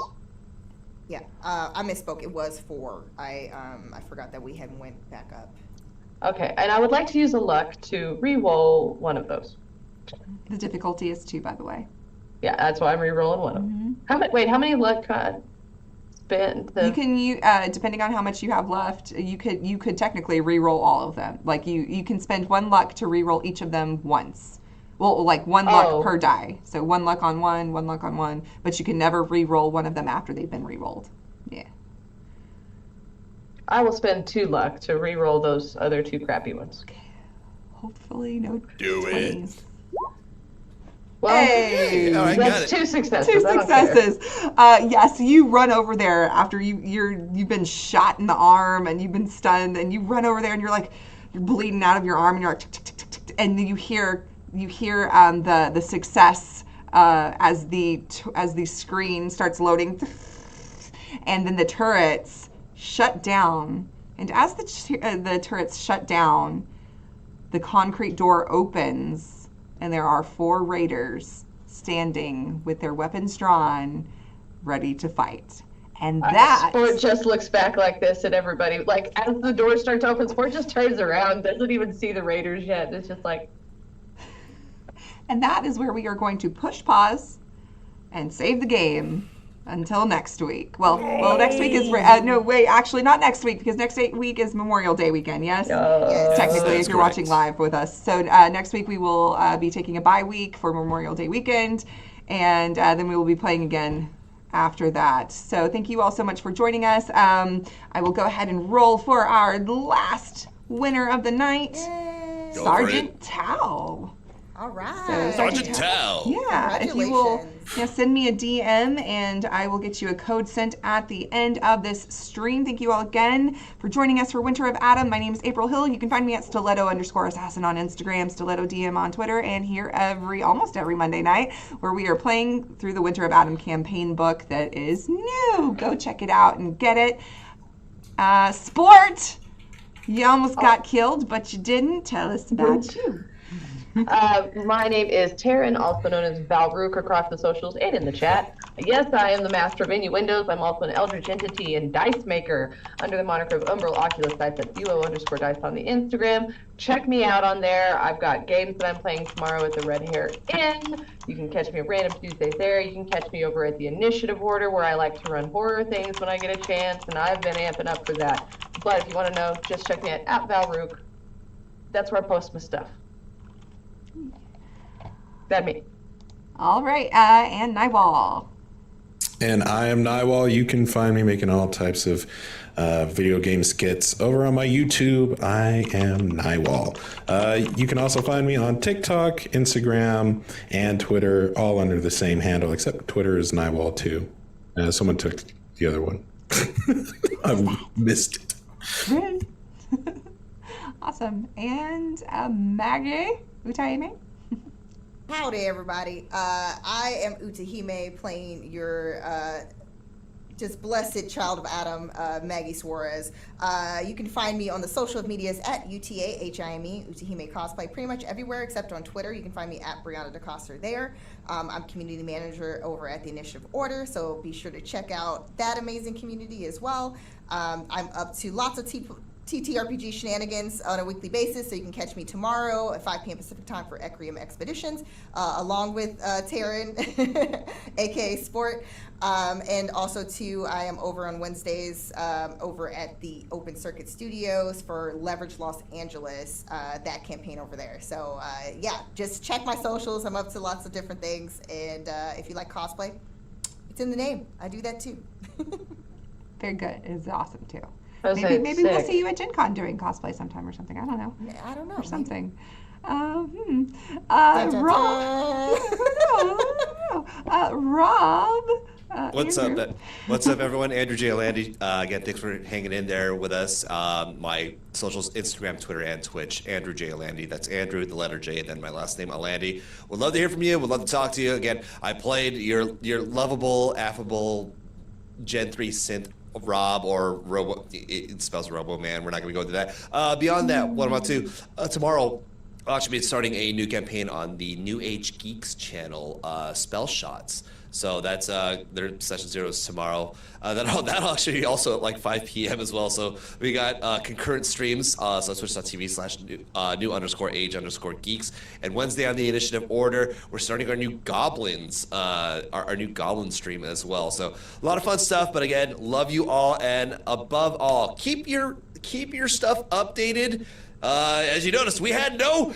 Yeah, I misspoke. It was 4. I forgot that we had went back up. Okay, and I would like to use a luck to re-roll one of those. The difficulty is 2, by the way. Yeah, that's why I'm re-rolling one of them. How many luck spent? You can depending on how much you have left, you could technically re-roll all of them. Like you can spend 1 luck to re-roll each of them once. Well, like 1 luck per die. So 1 luck on 1 luck on 1, but you can never re-roll one of them after they've been re-rolled. Yeah. I will spend 2 luck to re-roll those other 2 crappy ones. Hopefully no Do it. 20s. Well, Hey! Oh, I got that's it. 2 successes. 2 I don't care. successes. Yes, you run over there after you've been shot in the arm and you've been stunned, and you run over there and you're bleeding out of your arm, and you're like, tick, tick, tick, tick, tick, and then you hear the success as the screen starts loading, and then the turrets shut down. And as the turrets shut down, the concrete door opens. And there are 4 raiders standing with their weapons drawn, ready to fight. And that Sport just looks back like this at everybody. Like, as the door starts to open, Sport just turns around, doesn't even see the raiders yet. It's just like... And that is where we are going to push pause and save the game until next week. Well, next week is no wait, actually not next week, because next week is Memorial Day weekend. Yes, technically, That's if you're correct. watching live with us. So next week we will be taking a bye week for Memorial Day weekend, and then we will be playing again after that. So thank you all so much for joining us. I will go ahead and roll for our last winner of the night, Yay. Go for Sergeant it. Tao. All right. So, Sergeant Tao. Yeah, if you will Congratulations. send me a DM and I will get you a code sent at the end of this stream. Thank you all again for joining us for Winter of Adam. My name is April Hill. You can find me at stiletto_assassin on Instagram, stiletto DM on Twitter, and here almost every Monday night where we are playing through the Winter of Adam campaign book that is new. Go check it out and get it. Sport! You almost got killed, but you didn't. Tell us about you. My name is Taryn, also known as Valrook across the socials and in the chat. Yes, I am the master of innuendos. I'm also an eldritch entity and dice maker under the moniker of Umbral Oculus Dice. That's UO_dice on the Instagram. Check me out on there. I've got games that I'm playing tomorrow at the Red Hair Inn. You can catch me at Random Tuesdays there. You can catch me over at the Initiative Order, where I like to run horror things when I get a chance, and I've been amping up for that. But if you want to know, just check me out at Valrook. That's where I post my stuff. That me. All right, and Nightwall. And I am Nightwall. You can find me making all types of video game skits over on my YouTube. I am Nightwall. You can also find me on TikTok, Instagram, and Twitter, all under the same handle, except Twitter is Nightwall too. Someone took the other one. I missed it. Awesome. And Maggie Utahime. Howdy, everybody. I am Utahime, playing your just blessed child of Adam, Maggie Suarez. You can find me on the social medias at UTAHIME, Utahime Cosplay, pretty much everywhere except on Twitter. You can find me at Brianna DeCoster there. I'm community manager over at the Initiative Order, so be sure to check out that amazing community as well. I'm up to lots of TTRPG shenanigans on a weekly basis, so you can catch me tomorrow at 5 p.m. Pacific time for Ecrium Expeditions, along with Taryn, aka Sport. And also, too, I am over on Wednesdays over at the Open Circuit Studios for Leverage Los Angeles, that campaign over there. So, yeah, just check my socials. I'm up to lots of different things. And if you like cosplay, it's in the name. I do that, too. Very good. It's awesome, too. Maybe We'll see you at Gen Con doing cosplay sometime or something. I don't know. I don't know. Or something. Rob. What's Andrew. up? What's up, everyone? Andrew J. Landy. Again, thanks for hanging in there with us. My socials, Instagram, Twitter, and Twitch, Andrew J. Landy. That's Andrew, the letter J, and then my last name, Alandy. Would love to hear from you. Would love to talk to you. Again, I played your lovable, affable Gen 3 synth Rob, or Robo. It spells Robo Man. We're not going to go into that. Beyond that, what I'm up to tomorrow. I'll actually be starting a new campaign on the New Age Geeks channel, Spell Shots. So that's their session 0 is tomorrow. That'll actually also at like 5 p.m. as well. So we got concurrent streams. So twitch.tv/new_age_geeks. And Wednesday on the Initiative Order, we're starting our new Goblins, our new Goblin stream as well. So a lot of fun stuff. But again, love you all, and above all, keep your stuff updated. As you noticed, we had no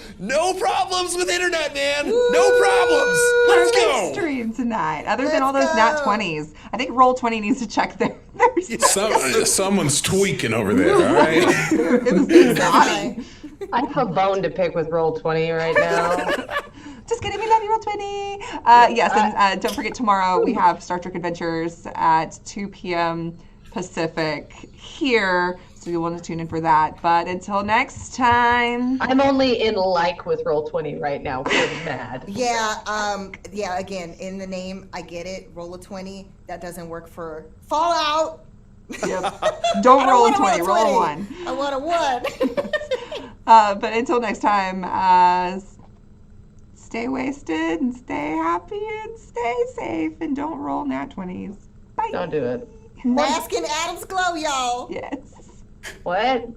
problems with internet, man. No problems. Let's go. Stream tonight, other than all those nat 20s. I think Roll20 needs to check their stuff. Someone's tweaking over there, all right? It was being naughty. I have a bone to pick with Roll20 right now. Just kidding, we love you, Roll20. Yes, and don't forget, tomorrow we have Star Trek Adventures at 2 p.m. Pacific here. So you'll want to tune in for that. But until next time. I'm only in like with Roll20 right now. Pretty mad. Yeah, again, in the name, I get it. Roll a 20. That doesn't work for Fallout. Yep. Don't roll a 20, roll a 1. I want a 1. But until next time, stay wasted and stay happy and stay safe and don't roll nat 20s. Bye. Don't do it. Bask in Adam's glow, y'all. Yes. What?